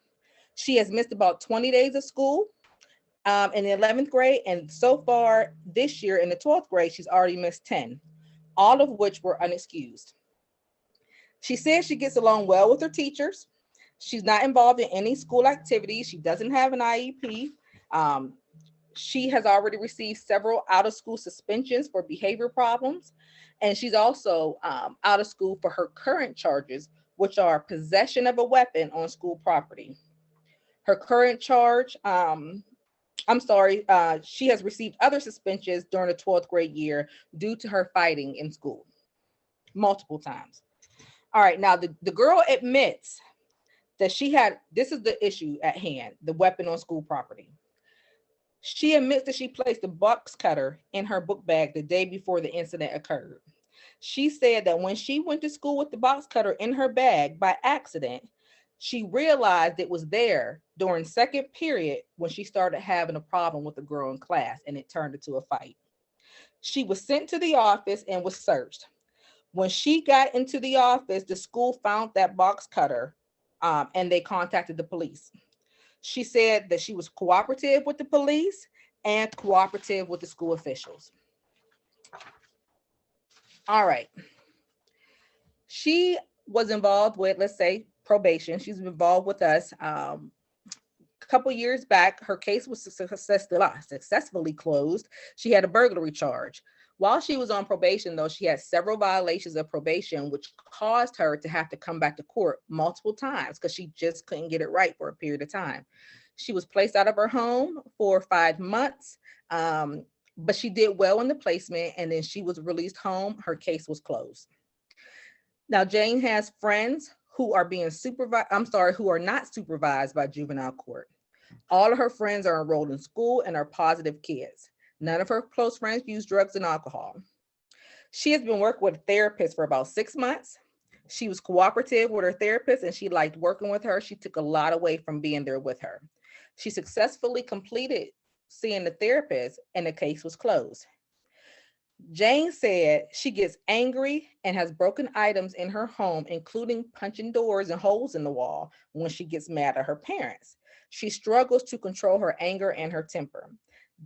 She has missed about 20 days of school in the 11th grade, and so far this year in the 12th grade, she's already missed 10, all of which were unexcused. She says she gets along well with her teachers. She's not involved in any school activities. She doesn't have an IEP. She has already received several out-of-school suspensions for behavior problems. And she's also out of school for her current charges, which are possession of a weapon on school property. Her current charge, she has received other suspensions during the 12th grade year due to her fighting in school multiple times. All right, now the girl admits that this is the issue at hand, the weapon on school property. She admits that she placed a box cutter in her book bag the day before the incident occurred. She said that when she went to school with the box cutter in her bag by accident, she realized it was there during second period when she started having a problem with a girl in class, and it turned into a fight. She was sent to the office and was searched. When she got into the office, the school found that box cutter and they contacted the police. She said that she was cooperative with the police and cooperative with the school officials. All right. She was involved with, let's say, probation. She's involved with us. A couple years back, her case was successfully closed. She had a burglary charge. While she was on probation, though, she had several violations of probation, which caused her to have to come back to court multiple times because she just couldn't get it right for a period of time. She was placed out of her home for 5 months, but she did well in the placement, and then she was released home. Her case was closed. Now, Jane has friends who are who are not supervised by juvenile court. All of her friends are enrolled in school and are positive kids. None of her close friends use drugs and alcohol. She has been working with a therapist for about 6 months. She was cooperative with her therapist and she liked working with her. She took a lot away from being there with her. She successfully completed seeing the therapist and the case was closed. Jane said she gets angry and has broken items in her home, including punching doors and holes in the wall when she gets mad at her parents. She struggles to control her anger and her temper.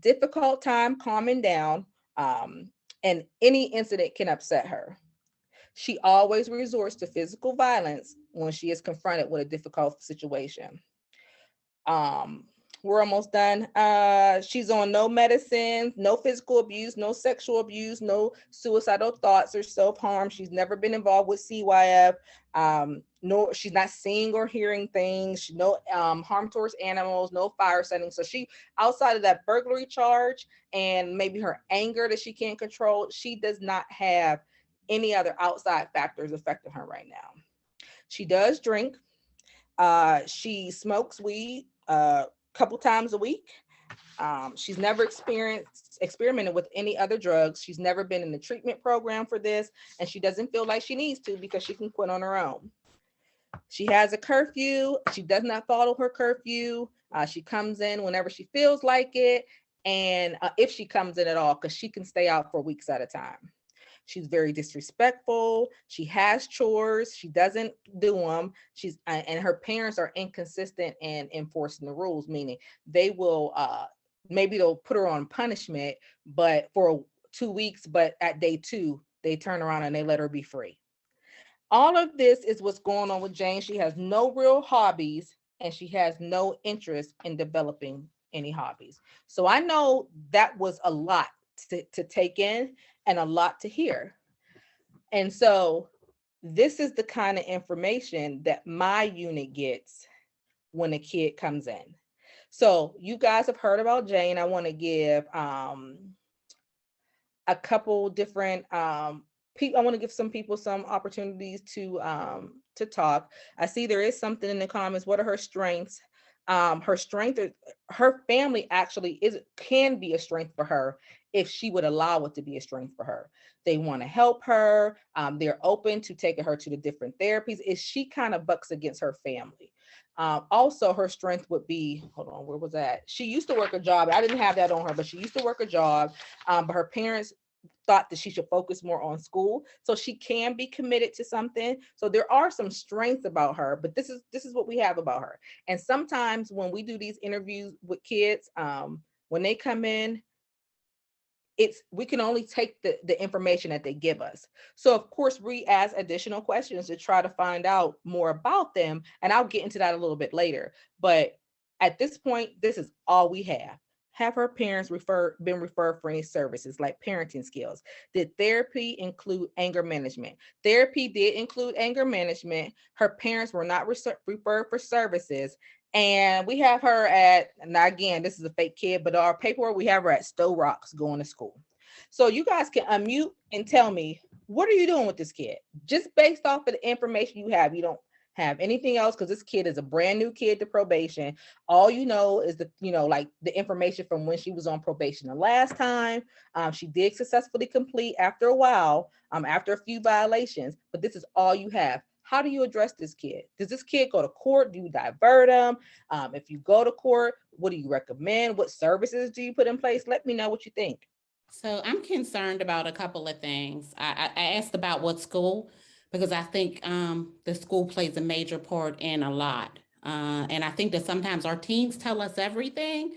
Difficult time calming down, and any incident can upset her. She always resorts to physical violence when she is confronted with a difficult situation. We're almost done. She's on no medicines, no physical abuse, no sexual abuse, no suicidal thoughts or self-harm. She's never been involved with CYF. No, she's not seeing or hearing things. No harm towards animals, no fire setting. So she, outside of that burglary charge and maybe her anger that she can't control, she does not have any other outside factors affecting her right now. She does drink. She smokes weed couple times a week. She's never experimented with any other drugs. She's never been in the treatment program for this, and she doesn't feel like she needs to because she can quit on her own. She has a curfew. She does not follow her curfew. She comes in whenever she feels like it, and if she comes in at all, because she can stay out for weeks at a time. She's very disrespectful. She has chores. She doesn't do them. And her parents are inconsistent in enforcing the rules, meaning they will, maybe they'll put her on punishment, but for 2 weeks, but at day 2, they turn around and they let her be free. All of this is what's going on with Jane. She has no real hobbies and she has no interest in developing any hobbies. So I know that was a lot to take in and a lot to hear. And so this is the kind of information that my unit gets when a kid comes in. So you guys have heard about Jane. I want to give a couple different people. I want to give some people some opportunities to talk. I see there is something in the comments. What are her strengths? Her strength, her family actually can be a strength for her if she would allow it to be a strength for her. They want to help her. They're open to taking her to the different therapies. If she kind of bucks against her family. Also, her strength would be, hold on, where was that? She used to work a job. I didn't have that on her, but she used to work a job. But her parents thought that she should focus more on school, so she can be committed to something. So there are some strengths about her, but this is what we have about her. And sometimes when we do these interviews with kids, when they come in, we can only take the information that they give us. So of course we ask additional questions to try to find out more about them. And I'll get into that a little bit later. But at this point, this is all we have. Have her parents been referred for any services like parenting skills? Did therapy include anger management? Therapy did include anger management. Her parents were not referred for services. And we have her at, now again, this is a fake kid, but our paperwork, we have her at Stowe Rocks going to school. So you guys can unmute and tell me, what are you doing with this kid? Just based off of the information you have, you don't have anything else, because this kid is a brand new kid to probation. All you know is like the information from when she was on probation the last time. She did successfully complete after a while, after a few violations, but this is all you have. How do you address this kid? Does this kid go to court? Do you divert him? If you go to court, what do you recommend? What services do you put in place? Let me know what you think. So I'm concerned about a couple of things. I asked about what school, because I think the school plays a major part in a lot. And I think that sometimes our teens tell us everything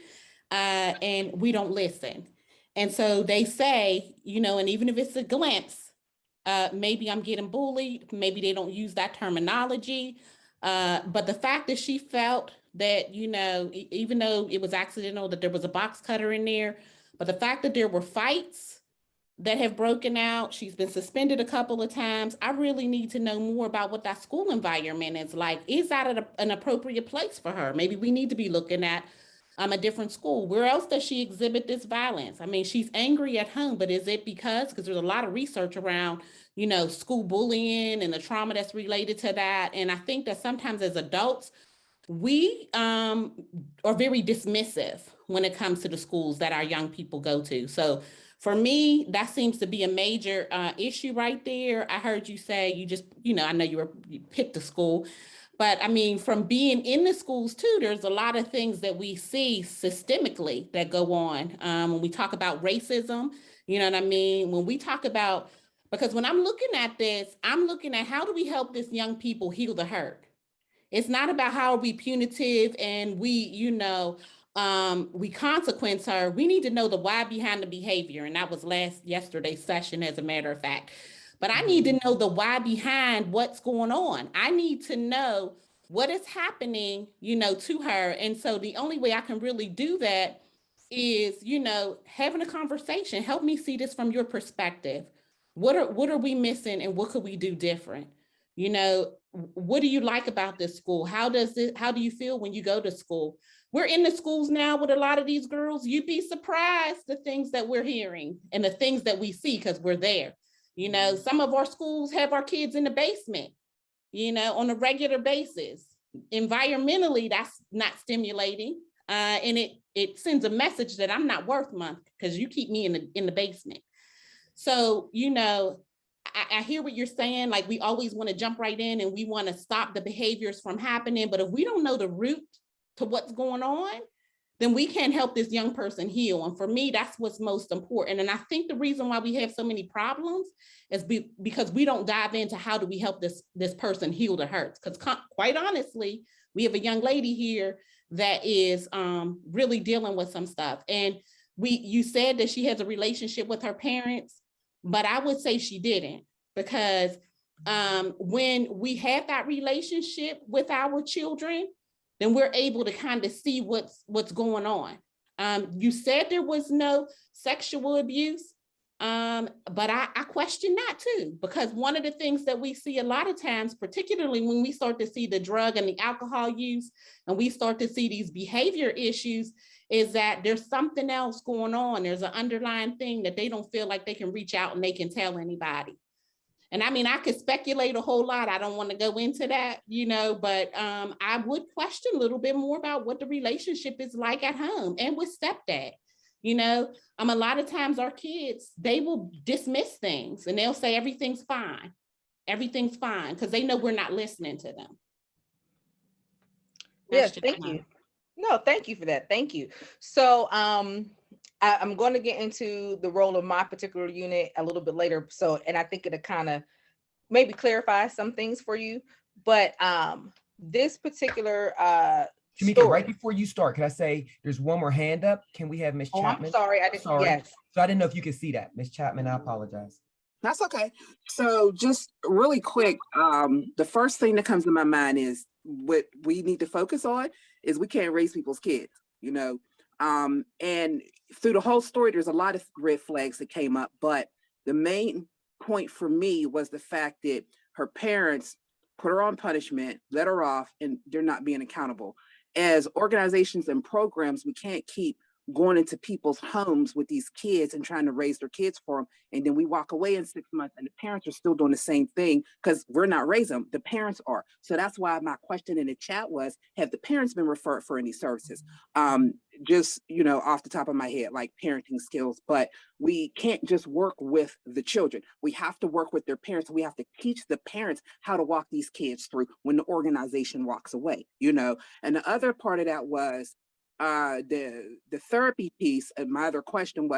and we don't listen. And so they say, and even if it's a glimpse, maybe I'm getting bullied, maybe they don't use that terminology. But the fact that she felt that, even though it was accidental, that there was a box cutter in there, but the fact that there were fights that have broken out, she's been suspended a couple of times. I really need to know more about what that school environment is like. Is that an appropriate place for her? Maybe we need to be looking at a different school. Where else does she exhibit this violence? I mean, she's angry at home, but is it because there's a lot of research around, school bullying and the trauma that's related to that. And I think that sometimes as adults, we are very dismissive when it comes to the schools that our young people go to. So for me, that seems to be a major issue right there. I heard you say you just, I know you picked a school, but I mean, from being in the schools too, there's a lot of things that we see systemically that go on. When we talk about racism, you know what I mean? When we talk about, because when I'm looking at this, I'm looking at how do we help this young people heal the hurt? It's not about how are we punitive and we consequence her. We need to know the why behind the behavior. And that was yesterday's session, as a matter of fact. But I need to know the why behind what's going on. I need to know what is happening, to her. And so the only way I can really do that is, having a conversation. Help me see this from your perspective. What are we missing and what could we do different? What do you like about this school? How do you feel when you go to school? We're in the schools now with a lot of these girls. You'd be surprised the things that we're hearing and the things that we see because we're there. Some of our schools have our kids in the basement, on a regular basis. Environmentally, that's not stimulating. And it sends a message that I'm not worth much because you keep me in the basement. So, I hear what you're saying. Like, we always want to jump right in and we want to stop the behaviors from happening. But if we don't know the root to what's going on, then we can't help this young person heal. And for me, that's what's most important. And I think the reason why we have so many problems is because we don't dive into how do we help this person heal the hurts. Because quite honestly, we have a young lady here that is really dealing with some stuff. And you said that she has a relationship with her parents, but I would say she didn't, because when we have that relationship with our children, then we're able to kind of see what's going on. You said there was no sexual abuse, but I question that too, because one of the things that we see a lot of times, particularly when we start to see the drug and the alcohol use, and we start to see these behavior issues, is that there's something else going on. There's an underlying thing that they don't feel like they can reach out and they can tell anybody. And I mean, I could speculate a whole lot. I don't want to go into that, but I would question a little bit more about what the relationship is like at home and with stepdad. A lot of times our kids, they will dismiss things and they'll say everything's fine. Everything's fine because they know we're not listening to them. Yes, thank you. No, thank you for that. Thank you. So I'm going to get into the role of my particular unit a little bit later. And I think it'll kind of maybe clarify some things for you. But this particular Shamika, story, right before you start, can I say there's one more hand up? Can we have Miss Chapman? I'm sorry, I didn't. Sorry. Yes. So I didn't know if you could see that. Miss Chapman, I apologize. That's okay. So just really quick, the first thing that comes to my mind is what we need to focus on is we can't raise people's kids, and through the whole story, there's a lot of red flags that came up, but the main point for me was the fact that her parents put her on punishment, let her off, and they're not being accountable. As organizations and programs, we can't keep going into people's homes with these kids and trying to raise their kids for them. And then we walk away in 6 months and the parents are still doing the same thing because we're not raising them. The parents are. So that's why my question in the chat was, have the parents been referred for any services? Just, off the top of my head, like parenting skills, but we can't just work with the children. We have to work with their parents. We have to teach the parents how to walk these kids through when the organization walks away, And the other part of that was, the therapy piece. And my other question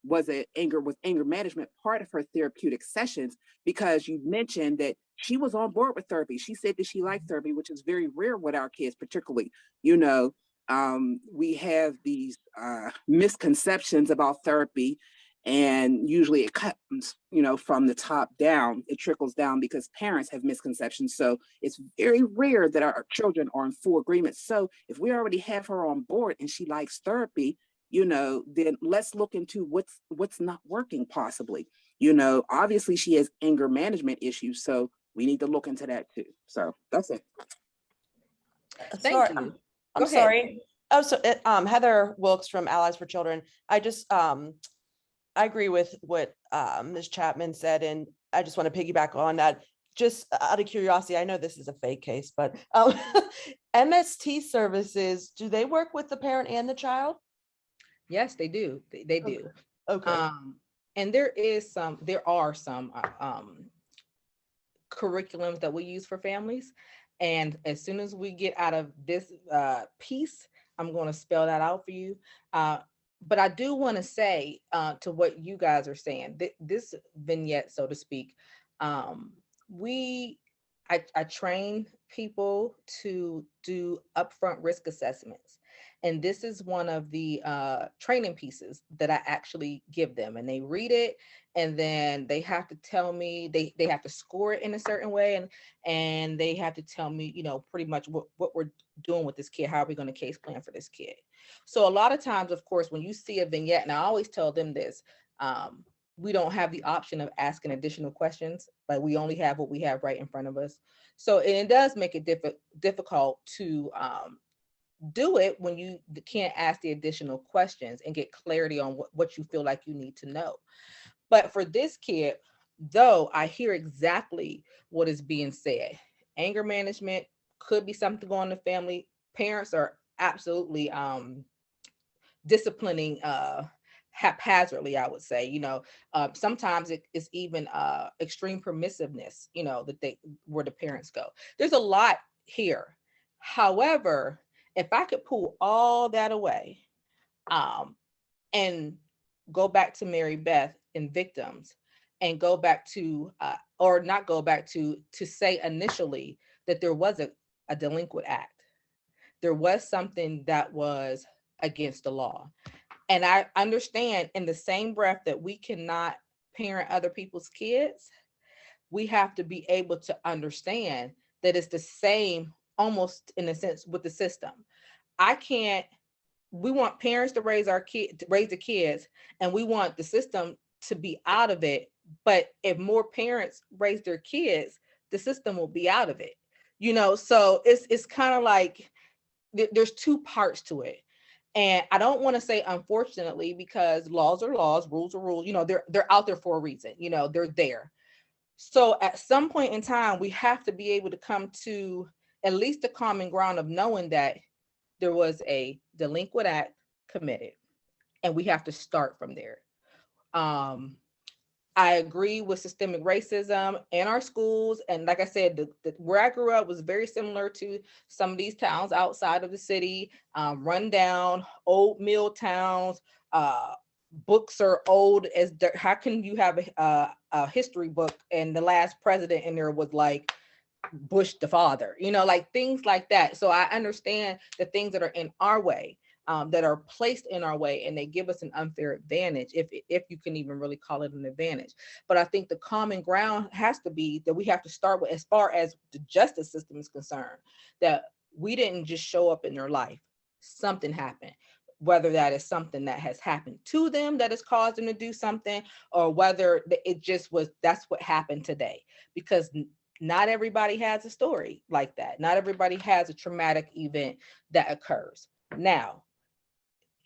was anger management part of her therapeutic sessions? Because you mentioned that she was on board with therapy. She said that she liked therapy, which is very rare with our kids, particularly. We have these misconceptions about therapy, and usually it comes, from the top down. It trickles down because parents have misconceptions. So it's very rare that our children are in full agreement. So if we already have her on board and she likes therapy, then let's look into what's not working possibly. Obviously she has anger management issues, so we need to look into that too. So that's it. Thank you. I'm sorry. Oh, so Heather Wilkes from Allies for Children. I agree with what Ms. Chapman said, and I just want to piggyback on that. Just out of curiosity, I know this is a fake case, but MST services, do they work with the parent and the child? Yes, they do. They do. Okay. And there are some curriculums that we use for families. And as soon as we get out of this piece, I'm going to spell that out for you. But I do want to say to what you guys are saying, this vignette, so to speak, I train people to do upfront risk assessments. And this is one of the training pieces that I actually give them. And they read it, and then they have to tell me, they have to score it in a certain way. And they have to tell me, pretty much what we're doing with this kid. How are we going to case plan for this kid? So a lot of times, of course, when you see a vignette, and I always tell them this, we don't have the option of asking additional questions, but we only have what we have right in front of us. So it does make it difficult to do it when you can't ask the additional questions and get clarity on what you feel like you need to know. But for this kid, though, I hear exactly what is being said. Anger management could be something going on in the family. Parents are absolutely disciplining haphazardly, I would say. Sometimes it's even extreme permissiveness, where the parents go. There's a lot here. However, if I could pull all that away and go back to Mary Beth and victims, and go back to, or not go back to say initially that there was a delinquent act. There was something that was against the law. And I understand in the same breath that we cannot parent other people's kids, we have to be able to understand that it's the same, almost in a sense, with the system. We want parents to raise the kids, and we want the system to be out of it. But if more parents raise their kids, the system will be out of it. So it's kind of like there's two parts to it. And I don't want to say unfortunately, because laws are laws, rules are rules, they're out there for a reason, they're there. So at some point in time, we have to be able to come to at least the common ground of knowing that there was a delinquent act committed, and we have to start from there. I agree with systemic racism in our schools. And like I said, where I grew up was very similar to some of these towns outside of the city, run down, old mill towns. Books are old as how can you have a history book and the last president in there was like Bush the father, like things like that. So I understand the things that are in our way. That are placed in our way, and they give us an unfair advantage, if you can even really call it an advantage. But I think the common ground has to be that we have to start with, as far as the justice system is concerned, that we didn't just show up in their life. Something happened, whether that is something that has happened to them that has caused them to do something, or whether it just was, that's what happened today. Because not everybody has a story like that. Not everybody has a traumatic event that occurs. Now,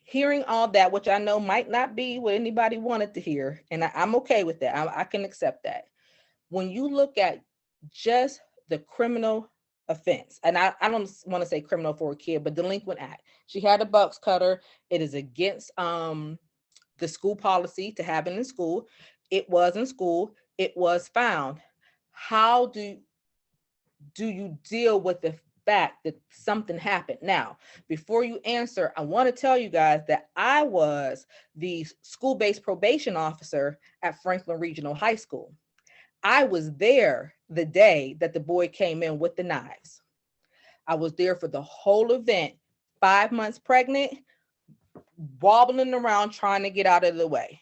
hearing all that, which I know might not be what anybody wanted to hear, and I'm okay with that. I can accept that. When you look at just the criminal offense, and I don't want to say criminal for a kid, but delinquent act. She had a box cutter. It is against the school policy to have it in school. It was in school. It was found. How do you deal with the fact that something happened? Now, before you answer, I want to tell you guys that I was the school-based probation officer at Franklin Regional High School. I was there the day that the boy came in with the knives. I was there for the whole event, 5 months pregnant, wobbling around trying to get out of the way.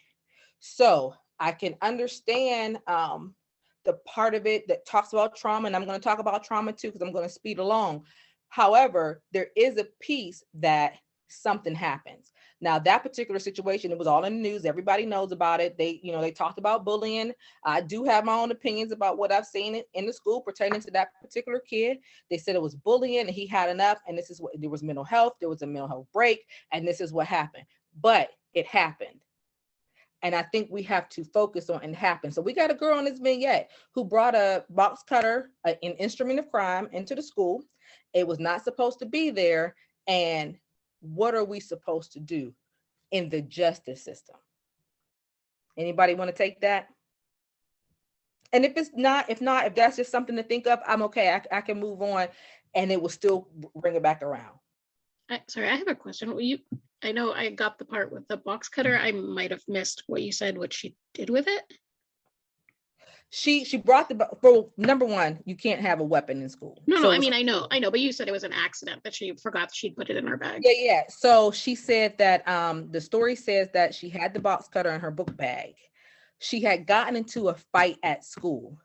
So I can understand the part of it that talks about trauma, and I'm going to talk about trauma too, because I'm going to speed along. However, there is a piece that something happens. Now, that particular situation, it was all in the news. Everybody knows about it. They talked about bullying. I do have my own opinions about what I've seen in the school pertaining to that particular kid. They said it was bullying and he had enough. And this is what, there was mental health. There was a mental health break. And this is what happened. But it happened. And I think we have to focus on it happened. So we got a girl in this vignette who brought a box cutter, an instrument of crime, into the school. It was not supposed to be there. And what are we supposed to do in the justice system? Anybody want to take that? And if that's just something to think of, I'm okay. I can move on, and it will still bring it back around. Sorry, I have a question. I know I got the part with the box cutter. I might have missed what you said, what she did with it. She brought well, number one, you can't have a weapon in school. No, I mean, I know, but you said it was an accident that she forgot she'd put it in her bag. Yeah. So she said that the story says that she had the box cutter in her book bag. She had gotten into a fight at school.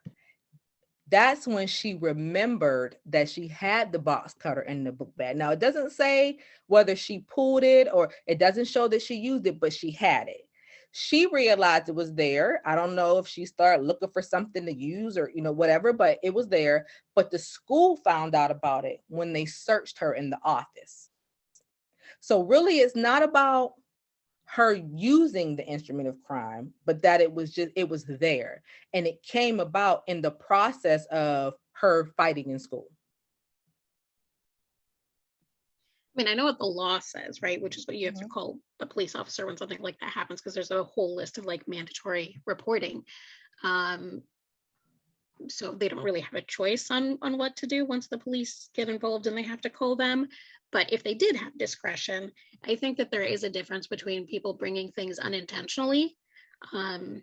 That's when she remembered that she had the box cutter in the book bag. Now, it doesn't say whether she pulled it, or it doesn't show that she used it, but she had it. She realized it was there. I don't know if she started looking for something to use or, whatever, but it was there. But the school found out about it when they searched her in the office. So really, it's not about her using the instrument of crime, but that it was there. And it came about in the process of her fighting in school. I mean, I know what the law says, right? Which is what you have to call the police officer when something like that happens, because there's a whole list of like mandatory reporting. So they don't really have a choice on what to do once the police get involved and they have to call them. But if they did have discretion, I think that there is a difference between people bringing things unintentionally and,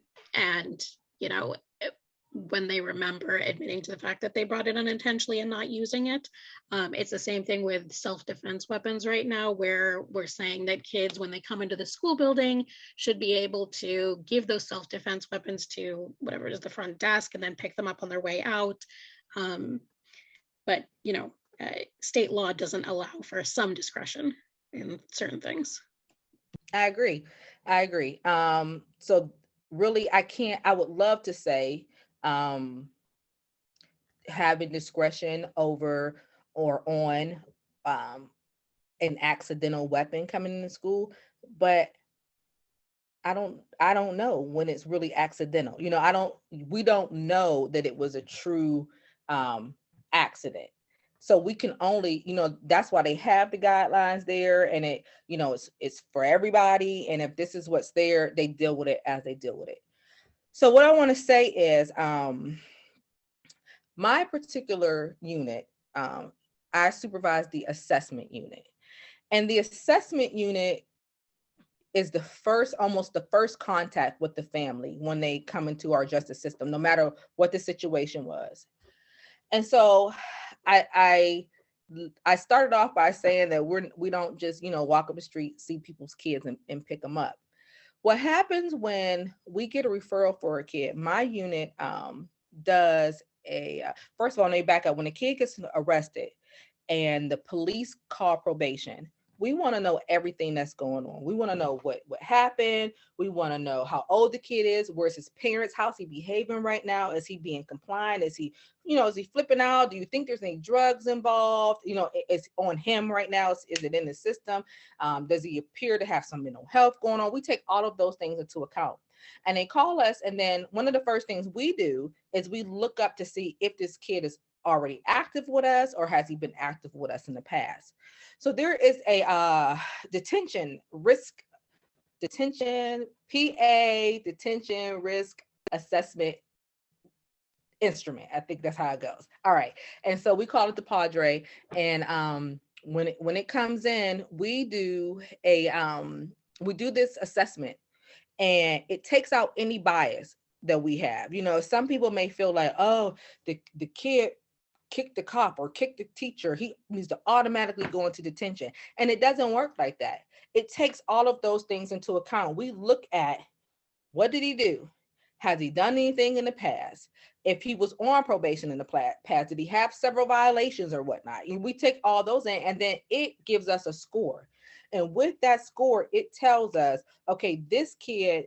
when they remember admitting to the fact that they brought it unintentionally and not using it. It's the same thing with self-defense weapons right now, where we're saying that kids, when they come into the school building, should be able to give those self-defense weapons to whatever is the front desk and then pick them up on their way out. But state law doesn't allow for some discretion in certain things. I agree. So really, I would love to say having discretion over or on an accidental weapon coming into school, but I don't know when it's really accidental. You know, we don't know that it was a true accident. So we can only, you know, that's why they have the guidelines there, and it, you know, it's for everybody. And if this is what's there, they deal with it as they deal with it. So what I want to say is, my particular unit, I supervise the assessment unit, and the assessment unit is almost the first contact with the family when they come into our justice system, no matter what the situation was. And so I started off by saying that we don't just, you know, walk up the street, see people's kids and pick them up. What happens when we get a referral for a kid? My unit does first of all, let me back up. When a kid gets arrested and the police call probation, we want to know everything that's going on. We want to know what happened. We want to know how old the kid is. Where's his parents? How's he behaving right now? Is he being compliant? Is he flipping out? Do you think there's any drugs involved? You know, it's on him right now. Is it in the system? Does he appear to have some mental health going on? We take all of those things into account. And they call us. And then one of the first things we do is we look up to see if this kid is already active with us or has he been active with us in the past. So there is a detention risk assessment instrument. I think that's how it goes. All right. And so we call it the Padre. And when it comes in, we do this assessment, and it takes out any bias that we have. You know, some people may feel like, oh, the kid kick the cop or kick the teacher, he needs to automatically go into detention. And it doesn't work like that. It takes all of those things into account. We look at, what did he do? Has he done anything in the past? If he was on probation in the past, did he have several violations or whatnot? And we take all those in, and then it gives us a score. And with that score, it tells us, okay, this kid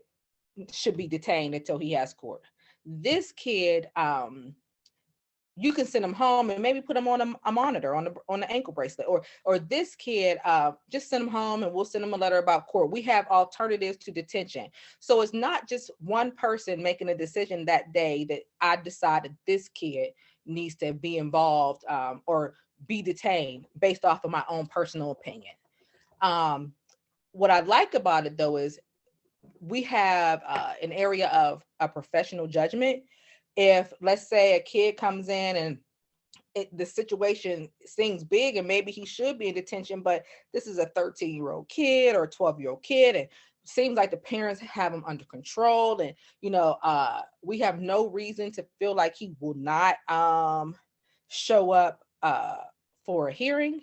should be detained until he has court. This kid, you can send them home and maybe put them on a monitor on the ankle bracelet, or this kid, just send them home and we'll send them a letter about court. We have alternatives to detention. So it's not just one person making a decision that day that I decided this kid needs to be involved or be detained based off of my own personal opinion. What I like about it though is we have an area of a professional judgment. If, let's say, a kid comes in and the situation seems big and maybe he should be in detention, but this is a 13-year-old kid or a 12-year-old kid, and it seems like the parents have him under control, and we have no reason to feel like he will not show up for a hearing,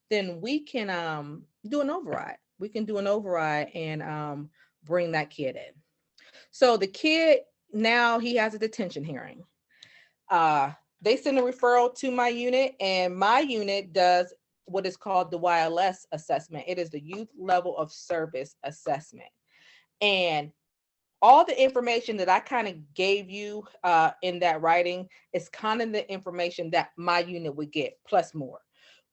then we can do an override. We can do an override and bring that kid in. So the kid, now he has a detention hearing. They send a referral to my unit, and my unit does what is called the YLS assessment. It is the Youth Level of Service Assessment. And all the information that I kind of gave you in that writing is kind of the information that my unit would get, plus more.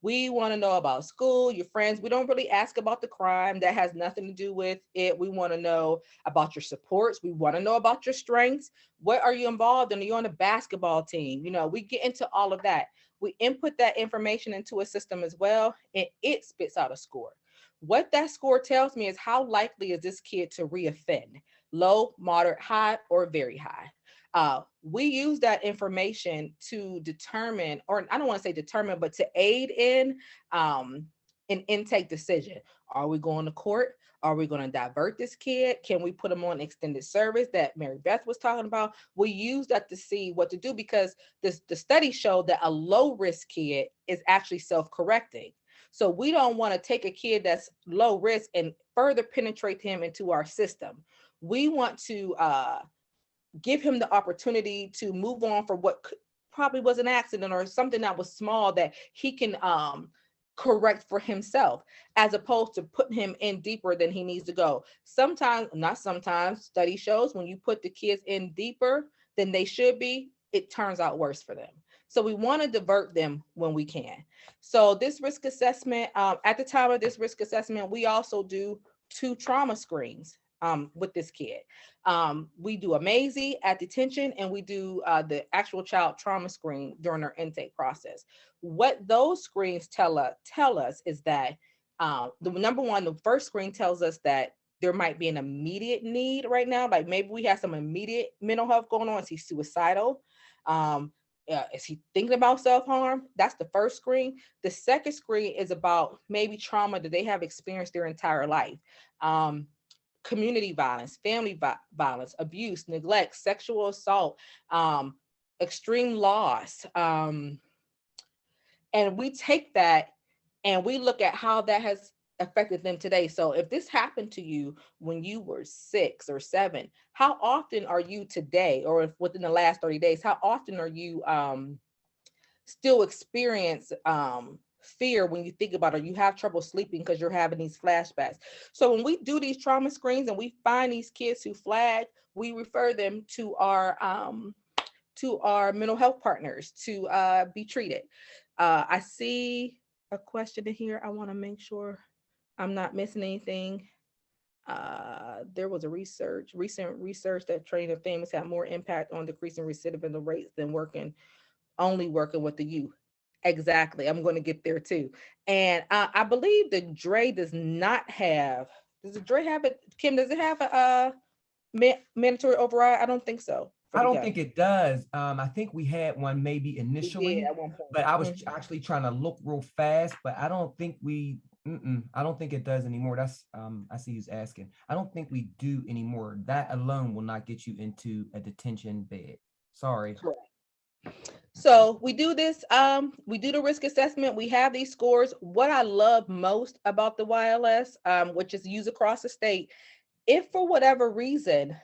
We want to know about school, your friends. We don't really ask about the crime. That has nothing to do with it. We want to know about your supports. We want to know about your strengths. What are you involved in? Are you on a basketball team? You know, we get into all of that. We input that information into a system as well, and it spits out a score. What that score tells me is how likely is this kid to reoffend? Low, moderate, high, or very high. We use that information to determine, or I don't want to say determine, but to aid in an intake decision. Are we going to court? Are we going to divert this kid? Can we put him on extended service that Mary Beth was talking about? We use that to see what to do, because the study showed that a low risk kid is actually self-correcting. So we don't want to take a kid that's low risk and further penetrate him into our system. We want to give him the opportunity to move on for what probably was an accident or something that was small that he can correct for himself, as opposed to putting him in deeper than he needs to go. Sometimes, not sometimes, study shows when you put the kids in deeper than they should be, it turns out worse for them. So we want to divert them when we can. So this risk assessment, at the time of this risk assessment, we also do 2 trauma screens. with this kid. We do a MAISY at detention, and we do the actual child trauma screen during our intake process. What those screens tell us is that the number one, the first screen tells us that there might be an immediate need right now. Like maybe we have some immediate mental health going on. Is he suicidal? Is he thinking about self-harm? That's the first screen. The second screen is about maybe trauma that they have experienced their entire life. Community violence, family violence, abuse, neglect, sexual assault, extreme loss. And we take that and we look at how that has affected them today. So if this happened to you when you were 6 or 7, how often are you today, or if within the last 30 days, how often are you still experience fear when you think about it, or you have trouble sleeping because you're having these flashbacks? So when we do these trauma screens and we find these kids who flag, we refer them to our mental health partners to be treated. I see a question in here. I want to make sure I'm not missing anything. There was a recent research that training of families have more impact on decreasing recidivism rates than only working with the youth. Exactly. I'm going to get there too. And I believe the DRE does not have, does the DRE have it? Kim, does it have a mandatory override? I don't think so. I don't think it does. I think we had one maybe initially, at one point. but I was actually trying to look real fast, but I don't think I don't think it does anymore. That's, I see who's asking. I don't think we do anymore. That alone will not get you into a detention bed. Sorry. Correct. So we do this, we do the risk assessment. We have these scores. What I love most about the YLS, which is used across the state, if for whatever reason,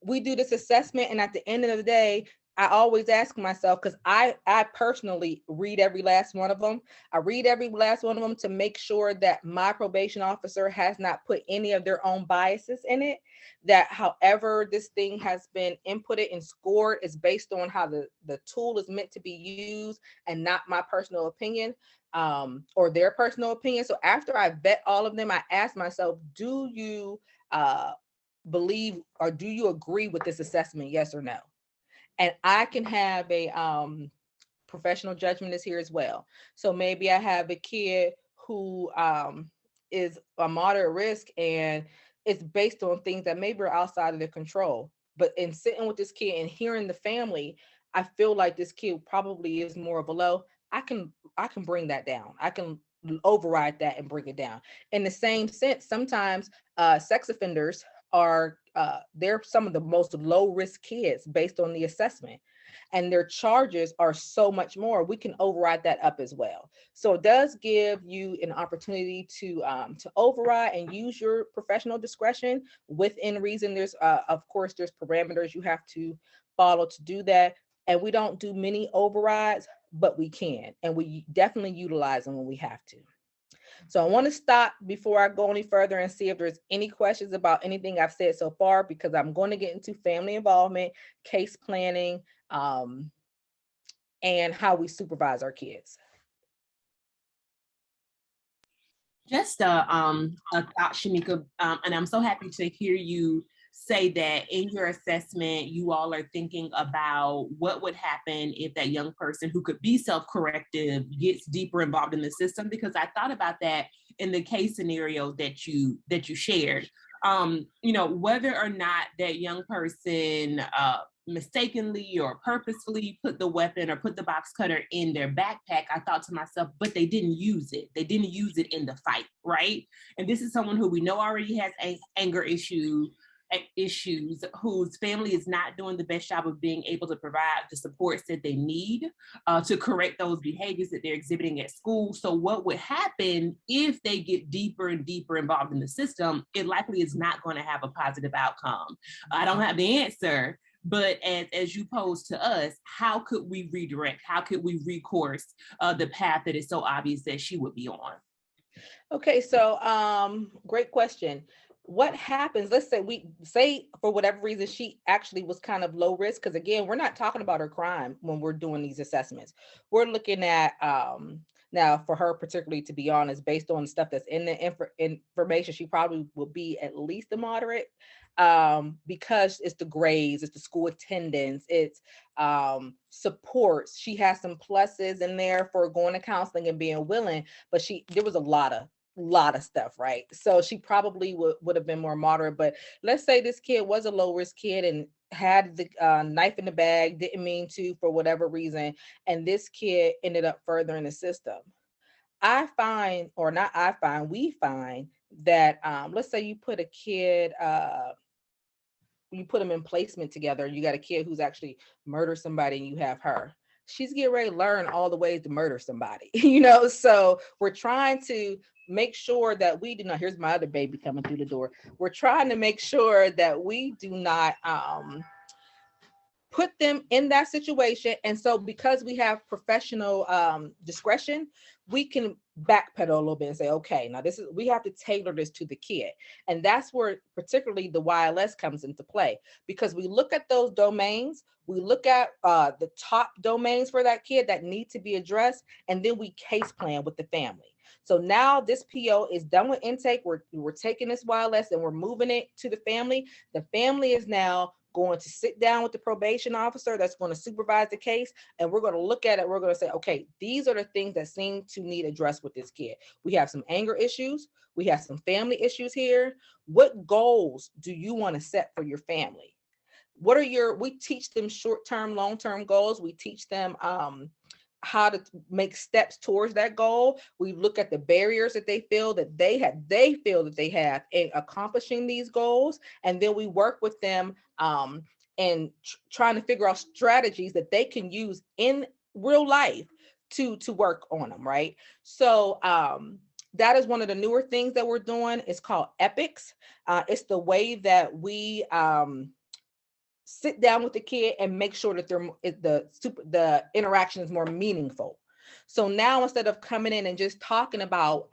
we do this assessment, and at the end of the day, I always ask myself, because I personally read every last one of them. I read every last one of them to make sure that my probation officer has not put any of their own biases in it, that however this thing has been inputted and scored is based on how the tool is meant to be used and not my personal opinion or their personal opinion. So after I vet all of them, I ask myself, do you believe or do you agree with this assessment? Yes or no? And I can have a professional judgment is here as well. So maybe I have a kid who is a moderate risk, and it's based on things that maybe are outside of their control. But in sitting with this kid and hearing the family, I feel like this kid probably is more of a low. I can bring that down. I can override that and bring it down. In the same sense, sometimes sex offenders are they're some of the most low risk kids based on the assessment, and their charges are so much more. We can override that up as well. So it does give you an opportunity to override and use your professional discretion within reason. There's of course there's parameters you have to follow to do that, and we don't do many overrides, but we can, and we definitely utilize them when we have to. So I want to stop before I go any further and see if there's any questions about anything I've said so far, because I'm going to get into family involvement, case planning, and how we supervise our kids. Just a thought, Shamika, and I'm so happy to hear you say that in your assessment, you all are thinking about what would happen if that young person who could be self-corrective gets deeper involved in the system, because I thought about that in the case scenario that you shared. Whether or not that young person mistakenly or purposefully put the weapon or put the box cutter in their backpack, I thought to myself, but they didn't use it. They didn't use it in the fight, right? And this is someone who we know already has anger issues, whose family is not doing the best job of being able to provide the supports that they need to correct those behaviors that they're exhibiting at school. So what would happen if they get deeper and deeper involved in the system? It likely is not going to have a positive outcome. I don't have the answer, but as you pose to us, how could we redirect? How could we recourse the path that is so obvious that she would be on? Okay, so great question. What happens, let's say we say for whatever reason she actually was kind of low risk, because again, we're not talking about her crime when we're doing these assessments. We're looking at Now, for her particularly, to be honest, based on the stuff that's in the information, she probably will be at least a moderate, because it's the grades, it's the school attendance, it's supports. She has some pluses in there for going to counseling and being willing, but there was a lot of stuff, right? So she probably would have been more moderate. But let's say this kid was a low risk kid and had the knife in the bag, didn't mean to for whatever reason, and this kid ended up further in the system. We find that let's say you put a kid, you put them in placement together, you got a kid who's actually murdered somebody and you have her. She's getting ready to learn all the ways to murder somebody, so we're trying to make sure that we do not, here's my other baby coming through the door. We're trying to make sure that we do not put them in that situation. And so because we have professional discretion, we can backpedal a little bit and say, okay, now we have to tailor this to the kid. And that's where particularly the YLS comes into play, because we look at those domains, we look at the top domains for that kid that need to be addressed, and then we case plan with the family. So now this PO is done with intake. We're taking this YLS and we're moving it to the family. The family is now going to sit down with the probation officer that's going to supervise the case, and we're going to look at it. We're going to say, okay, these are the things that seem to need addressed with this kid. We have some anger issues. We have some family issues here. What goals do you want to set for your family? We teach them short-term, long-term goals. We teach them how to make steps towards that goal. We look at the barriers that they feel that they have in accomplishing these goals, and then we work with them and trying to figure out strategies that they can use in real life to work on them, right? So that is one of the newer things that we're doing. It's called EPICS. It's the way that we sit down with the kid and make sure that the interaction is more meaningful. So now, instead of coming in and just talking about,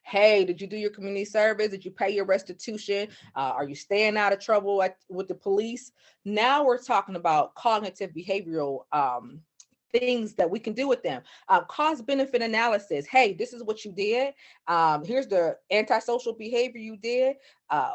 hey, did you do your community service? Did you pay your restitution? Are you staying out of trouble with the police? Now we're talking about cognitive behavioral things that we can do with them. Cost benefit analysis. Hey, this is what you did. Here's the antisocial behavior you did.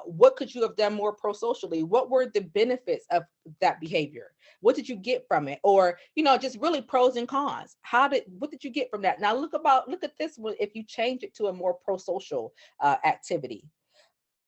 What could you have done more pro-socially? What were the benefits of that behavior? What did you get from it? Or, just really pros and cons. What did you get from that? Now look at this one. If you change it to a more pro-social activity,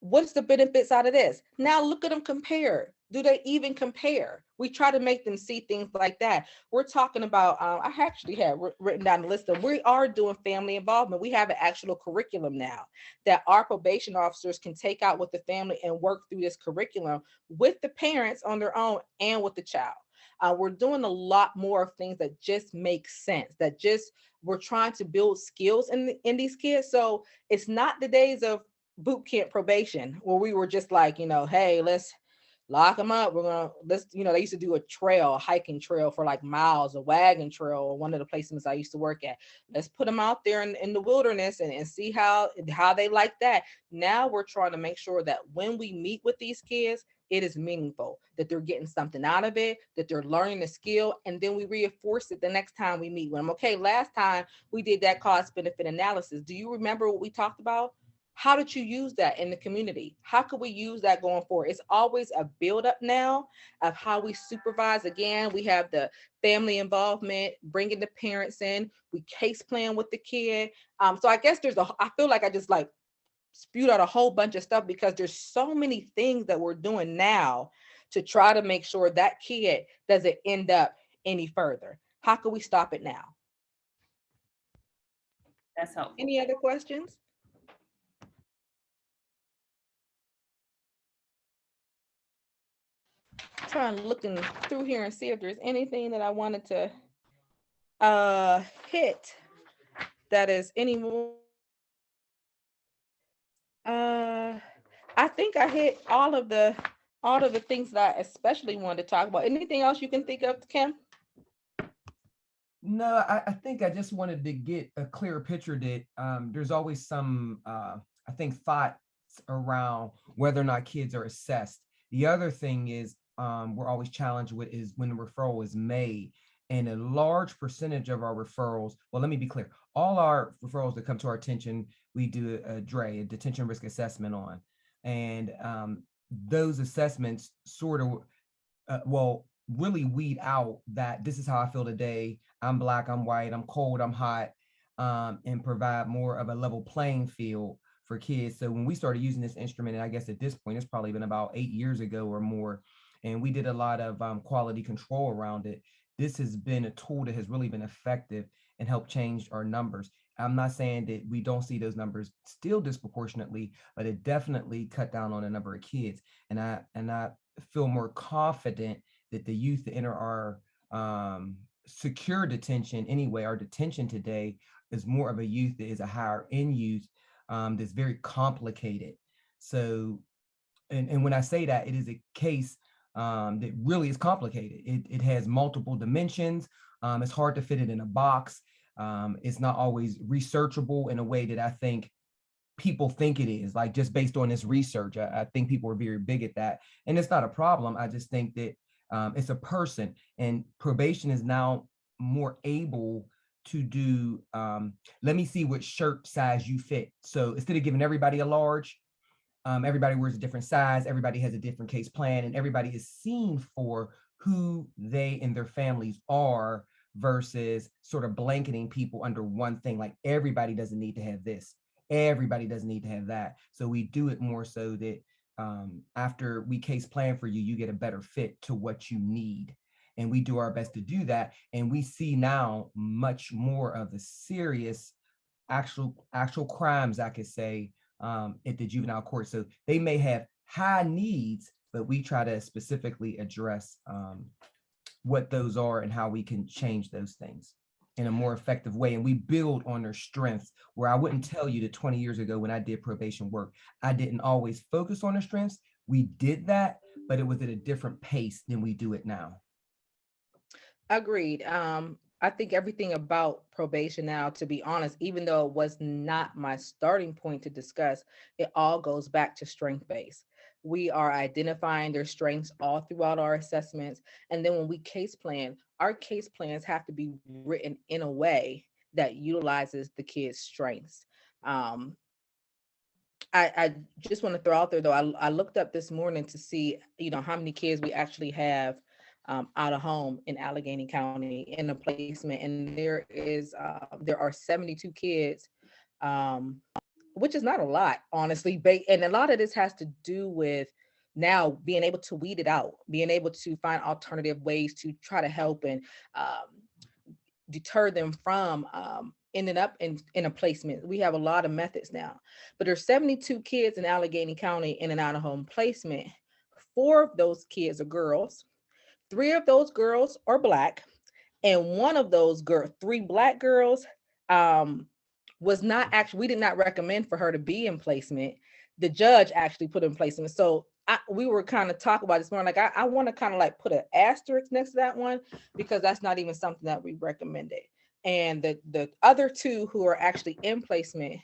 what's the benefits out of this? Now look at them compare. Do they even compare? We try to make them see things like that. We're talking about, I actually have written down a list of, we are doing family involvement. We have an actual curriculum now that our probation officers can take out with the family and work through this curriculum with the parents on their own and with the child. We're doing a lot more of things that just make sense, we're trying to build skills in these kids. So it's not the days of boot camp probation where we were just like, hey, let's lock them up. They used to do a hiking trail for like miles, a wagon trail, or one of the places I used to work at. Let's put them out there in the wilderness and see how they like that. Now we're trying to make sure that when we meet with these kids, it is meaningful, that they're getting something out of it, that they're learning the skill, and then we reinforce it the next time we meet with them. Okay, last time we did that cost benefit analysis. Do you remember what we talked about? How did you use that in the community? How could we use that going forward? It's always a buildup now of how we supervise. Again, we have the family involvement, bringing the parents in, we case plan with the kid. So I guess I feel like I just like spewed out a whole bunch of stuff because there's so many things that we're doing now to try to make sure that kid doesn't end up any further. How can we stop it now? That's helpful. Any other questions? Trying looking through here and see if there's anything that I wanted to hit that is any more. I think I hit all of the things that I especially wanted to talk about. Anything else you can think of, Kim? No, I think I just wanted to get a clearer picture that there's always some, I think, thoughts around whether or not kids are assessed. The other thing is we're always challenged with is when the referral is made. And a large percentage of our referrals, well, let me be clear, all our referrals that come to our attention, we do a DRE, a detention risk assessment on. And those assessments sort of, really weed out that this is how I feel today. I'm Black, I'm white, I'm cold, I'm hot, and provide more of a level playing field for kids. So when we started using this instrument, and I guess at this point, it's probably been about 8 years ago or more, and we did a lot of quality control around it. This has been a tool that has really been effective and helped change our numbers. I'm not saying that we don't see those numbers still disproportionately, but it definitely cut down on a number of kids. And I feel more confident that the youth that enter our secure detention anyway, our detention today is more of a youth that is a higher end youth that's very complicated. So, and when I say that, it is a case that really is complicated. It has multiple dimensions. It's hard to fit it in a box. It's not always researchable in a way that I think people think it is, like just based on this research. I think people are very big at that. And it's not a problem. I just think that it's a person, and probation is now more able to do, let me see what shirt size you fit. So instead of giving everybody a large, everybody wears a different size, everybody has a different case plan, and everybody is seen for who they and their families are versus sort of blanketing people under one thing. Like everybody doesn't need to have this. Everybody doesn't need to have that. So we do it more so that after we case plan for you, you get a better fit to what you need. And we do our best to do that. And we see now much more of the serious actual crimes, I could say, at the juvenile court. So they may have high needs, but we try to specifically address what those are and how we can change those things in a more effective way. And we build on their strengths, where I wouldn't tell you that 20 years ago when I did probation work, I didn't always focus on their strengths. We did that, but it was at a different pace than we do it now. Agreed. I think everything about probation now, to be honest, even though it was not my starting point to discuss, it all goes back to strength-based. We are identifying their strengths all throughout our assessments. And then when we case plan, our case plans have to be written in a way that utilizes the kids' strengths. I just want to throw out there, though, I looked up this morning to see, how many kids we actually have out of home in Allegheny County in a placement, and there are 72 kids, which is not a lot, honestly. And a lot of this has to do with now being able to weed it out, being able to find alternative ways to try to help and deter them from ending up in a placement. We have a lot of methods now, but there's 72 kids in Allegheny County in an out of home placement. 4 of those kids are girls. 3 of those girls are Black, and one of those 3 Black girls was not actually, we did not recommend for her to be in placement. The judge actually put in placement. So we were kind of talking about this morning, like I want to kind of like put an asterisk next to that one, because that's not even something that we recommended. And the other 2 who are actually in placement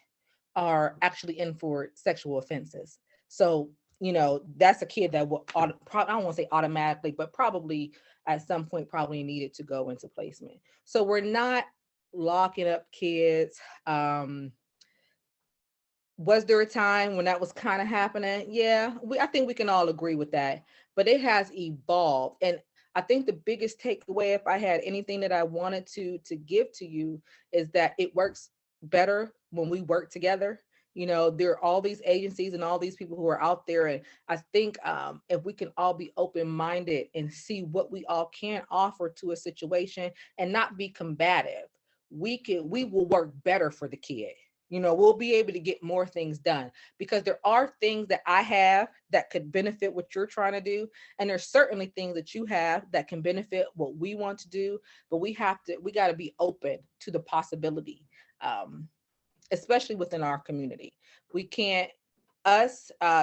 are actually in for sexual offenses. So that's a kid that will, I don't want to say automatically, but probably at some point probably needed to go into placement. So we're not locking up kids. Was there a time when that was kind of happening? Yeah, I think we can all agree with that, but it has evolved. And I think the biggest takeaway, if I had anything that I wanted to give to you, is that it works better when we work together. There are all these agencies and all these people who are out there. And I think if we can all be open-minded and see what we all can offer to a situation and not be combative, we will work better for the kid. We'll be able to get more things done, because there are things that I have that could benefit what you're trying to do. And there's certainly things that you have that can benefit what we want to do, but we got to be open to the possibility, especially within our community. We can't,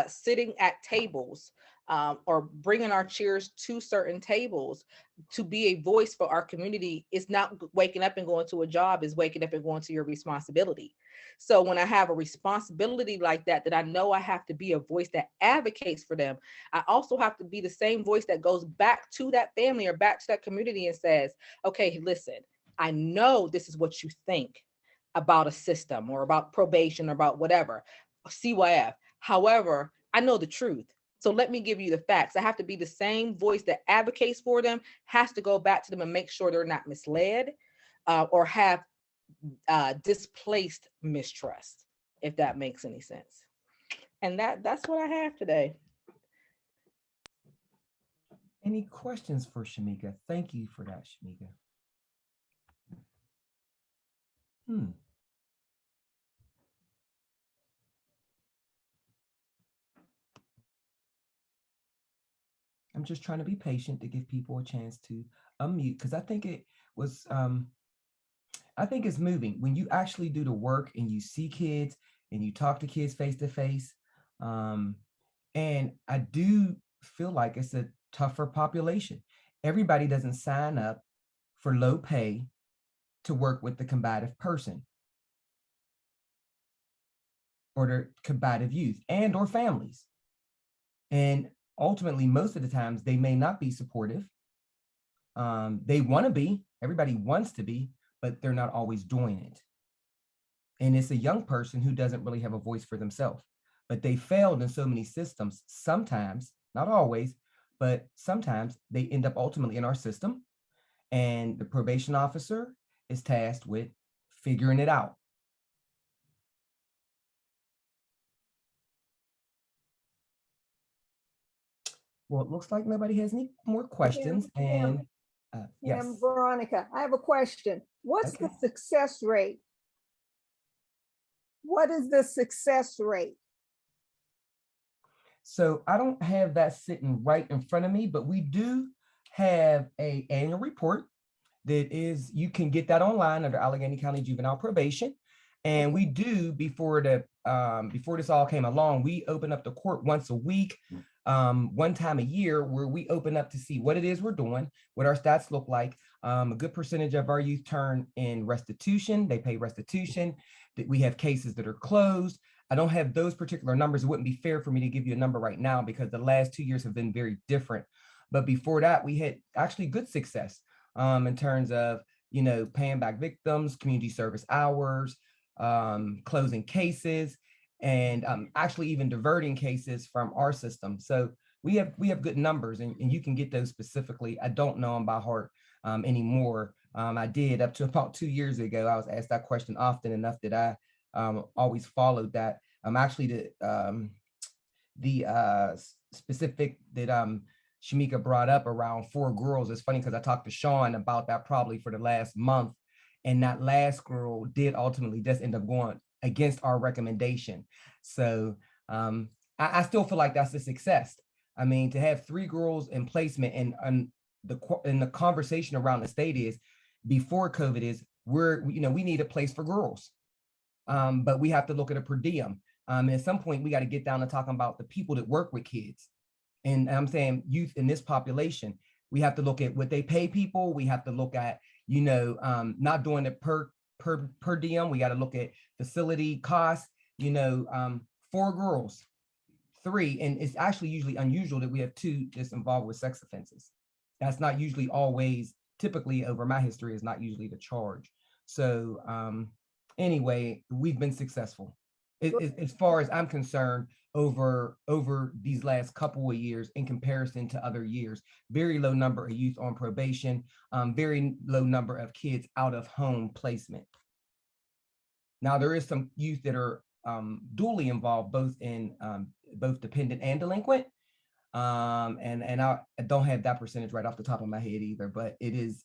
sitting at tables or bringing our chairs to certain tables to be a voice for our community. Is not waking up and going to a job, is waking up and going to your responsibility. So when I have a responsibility like that, that I know I have to be a voice that advocates for them, I also have to be the same voice that goes back to that family or back to that community and says, okay, listen, I know this is what you think about a system or about probation or about whatever, CYF. However, I know the truth. So let me give you the facts. I have to be the same voice that advocates for them, has to go back to them and make sure they're not misled or have displaced mistrust, if that makes any sense. And that's what I have today. Any questions for Shamika? Thank you for that, Shamika. I'm just trying to be patient to give people a chance to unmute, because I think it was, I think it's moving when you actually do the work and you see kids and you talk to kids face to face. And I do feel like it's a tougher population. Everybody doesn't sign up for low pay to work with the combative person or the combative youth and or families. And ultimately, most of the times they may not be supportive. They want to be, everybody wants to be, but they're not always doing it. And it's a young person who doesn't really have a voice for themselves, but they failed in so many systems. Sometimes, not always, but sometimes they end up ultimately in our system, and the probation officer is tasked with figuring it out. Well, it looks like nobody has any more questions. And yes, Veronica, I have a question. What's okay. the success rate? What is the success rate? So I don't have that sitting right in front of me, but we do have an annual report that is, you can get that online under Allegheny County Juvenile Probation. And we do, before this all came along, we open up the court once a week, one time a year, where we open up to see what it is we're doing, what our stats look like. A good percentage of our youth turn in restitution. They pay restitution. That we have cases that are closed. I don't have those particular numbers. It wouldn't be fair for me to give you a number right now because the last 2 years have been very different. But before that, we had actually good success in terms of, you know, paying back victims, community service hours, closing cases, and actually even diverting cases from our system. So we have good numbers, and you can get those specifically. I don't know them by heart anymore. I did up to about 2 years ago. I was asked that question often enough that I always followed that. Actually, the specific that Shamika brought up around 4 girls. It's funny because I talked to Sean about that probably for the last month, and that last girl did ultimately just end up going against our recommendation. So I still feel like that's a success. I mean, to have 3 girls in placement, and the conversation around the state is, before COVID is, we need a place for girls, but we have to look at a per diem. At some point, we got to get down to talking about the people that work with kids. And I'm saying youth in this population, we have to look at what they pay people. We have to look at, not doing it per diem. We got to look at facility costs, 4 girls, 3. And it's actually usually unusual that we have 2 that's involved with sex offenses. That's not usually always, typically over my history, is not usually the charge. So anyway, we've been successful. As far as I'm concerned, over these last couple of years in comparison to other years. Very low number of youth on probation, very low number of kids out of home placement. Now, there is some youth that are dually involved, both in both dependent and delinquent. And I don't have that percentage right off the top of my head either, but it is,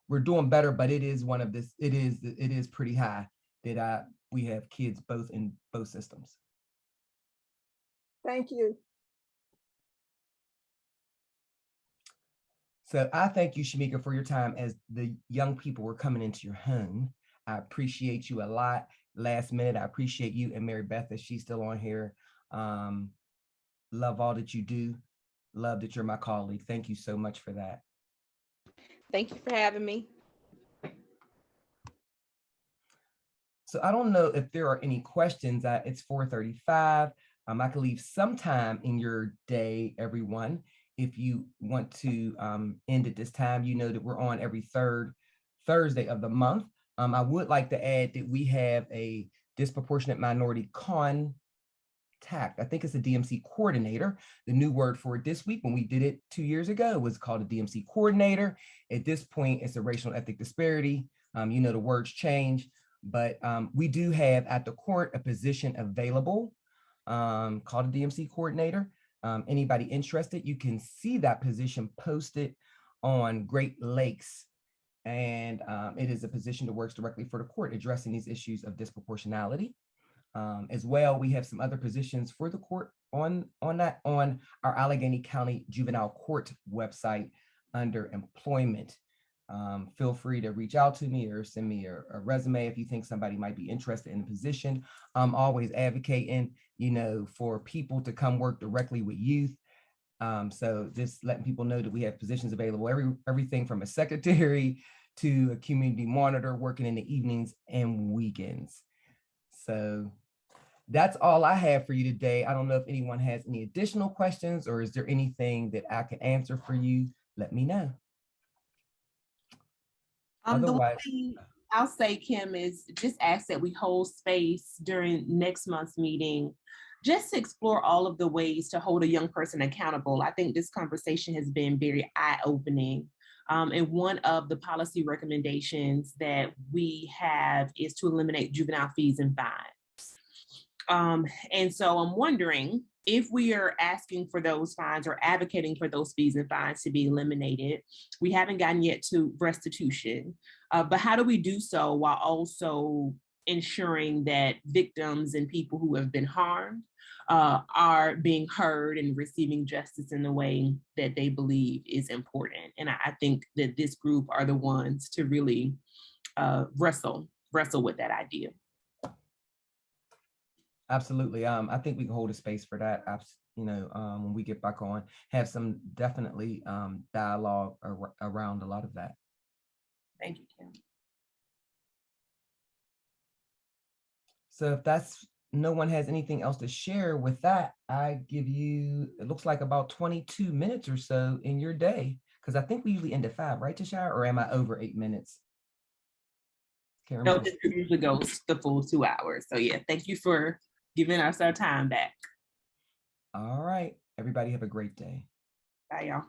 we're doing better, but it is one of this, it is pretty high that we have kids both in both systems. Thank you. So I thank you, Shamika, for your time as the young people were coming into your home. I appreciate you a lot. Last minute, I appreciate you and Mary Beth, as she's still on here. love all that you do. Love that you're my colleague. Thank you so much for that. Thank you for having me. So I don't know if there are any questions. It's 4:35. I can leave some time in your day, everyone. If you want to end at this time, you know that we're on every third Thursday of the month. I would like to add that we have a disproportionate minority contact. I think it's a DMC coordinator. The new word for it this week, when we did it 2 years ago, it was called a DMC coordinator. At this point, it's a racial and ethnic disparity. You know, the words change, but we do have at the court a position available called a DMC coordinator. Anybody interested, you can see that position posted on Great Lakes. And it is a position that works directly for the court addressing these issues of disproportionality. As well, we have some other positions for the court on our Allegheny County Juvenile Court website under employment. Feel free to reach out to me or send me a resume if you think somebody might be interested in the position. I'm always advocating, you know, for people to come work directly with youth. So just letting people know that we have positions available, everything from a secretary to a community monitor working in the evenings and weekends. So that's all I have for you today. I don't know if anyone has any additional questions, or is there anything that I can answer for you? Let me know. The one Otherwise, thing I'll say, Kim, is just ask that we hold space during next month's meeting just to explore all of the ways to hold a young person accountable. I think this conversation has been very eye-opening. And one of the policy recommendations that we have is to eliminate juvenile fees and fines. And so I'm wondering if we are asking for those fines or advocating for those fees and fines to be eliminated. We haven't gotten yet to restitution, but how do we do so while also ensuring that victims and people who have been harmed are being heard and receiving justice in the way that they believe is important? And I think that this group are the ones to really wrestle with that idea. absolutely. I think we can hold a space for that. You know, when we get back on, have some definitely dialogue around a lot of that. Thank you, Kim. So if no one has anything else to share with that, I give you, it looks like about 22 minutes or so in your day, because I think we usually end at 5, right, Tashara? Or am I over 8 minutes? Can't No, remember. this usually goes the full 2 hours. So yeah, thank you for giving us our time back. All right, everybody have a great day. Bye, y'all.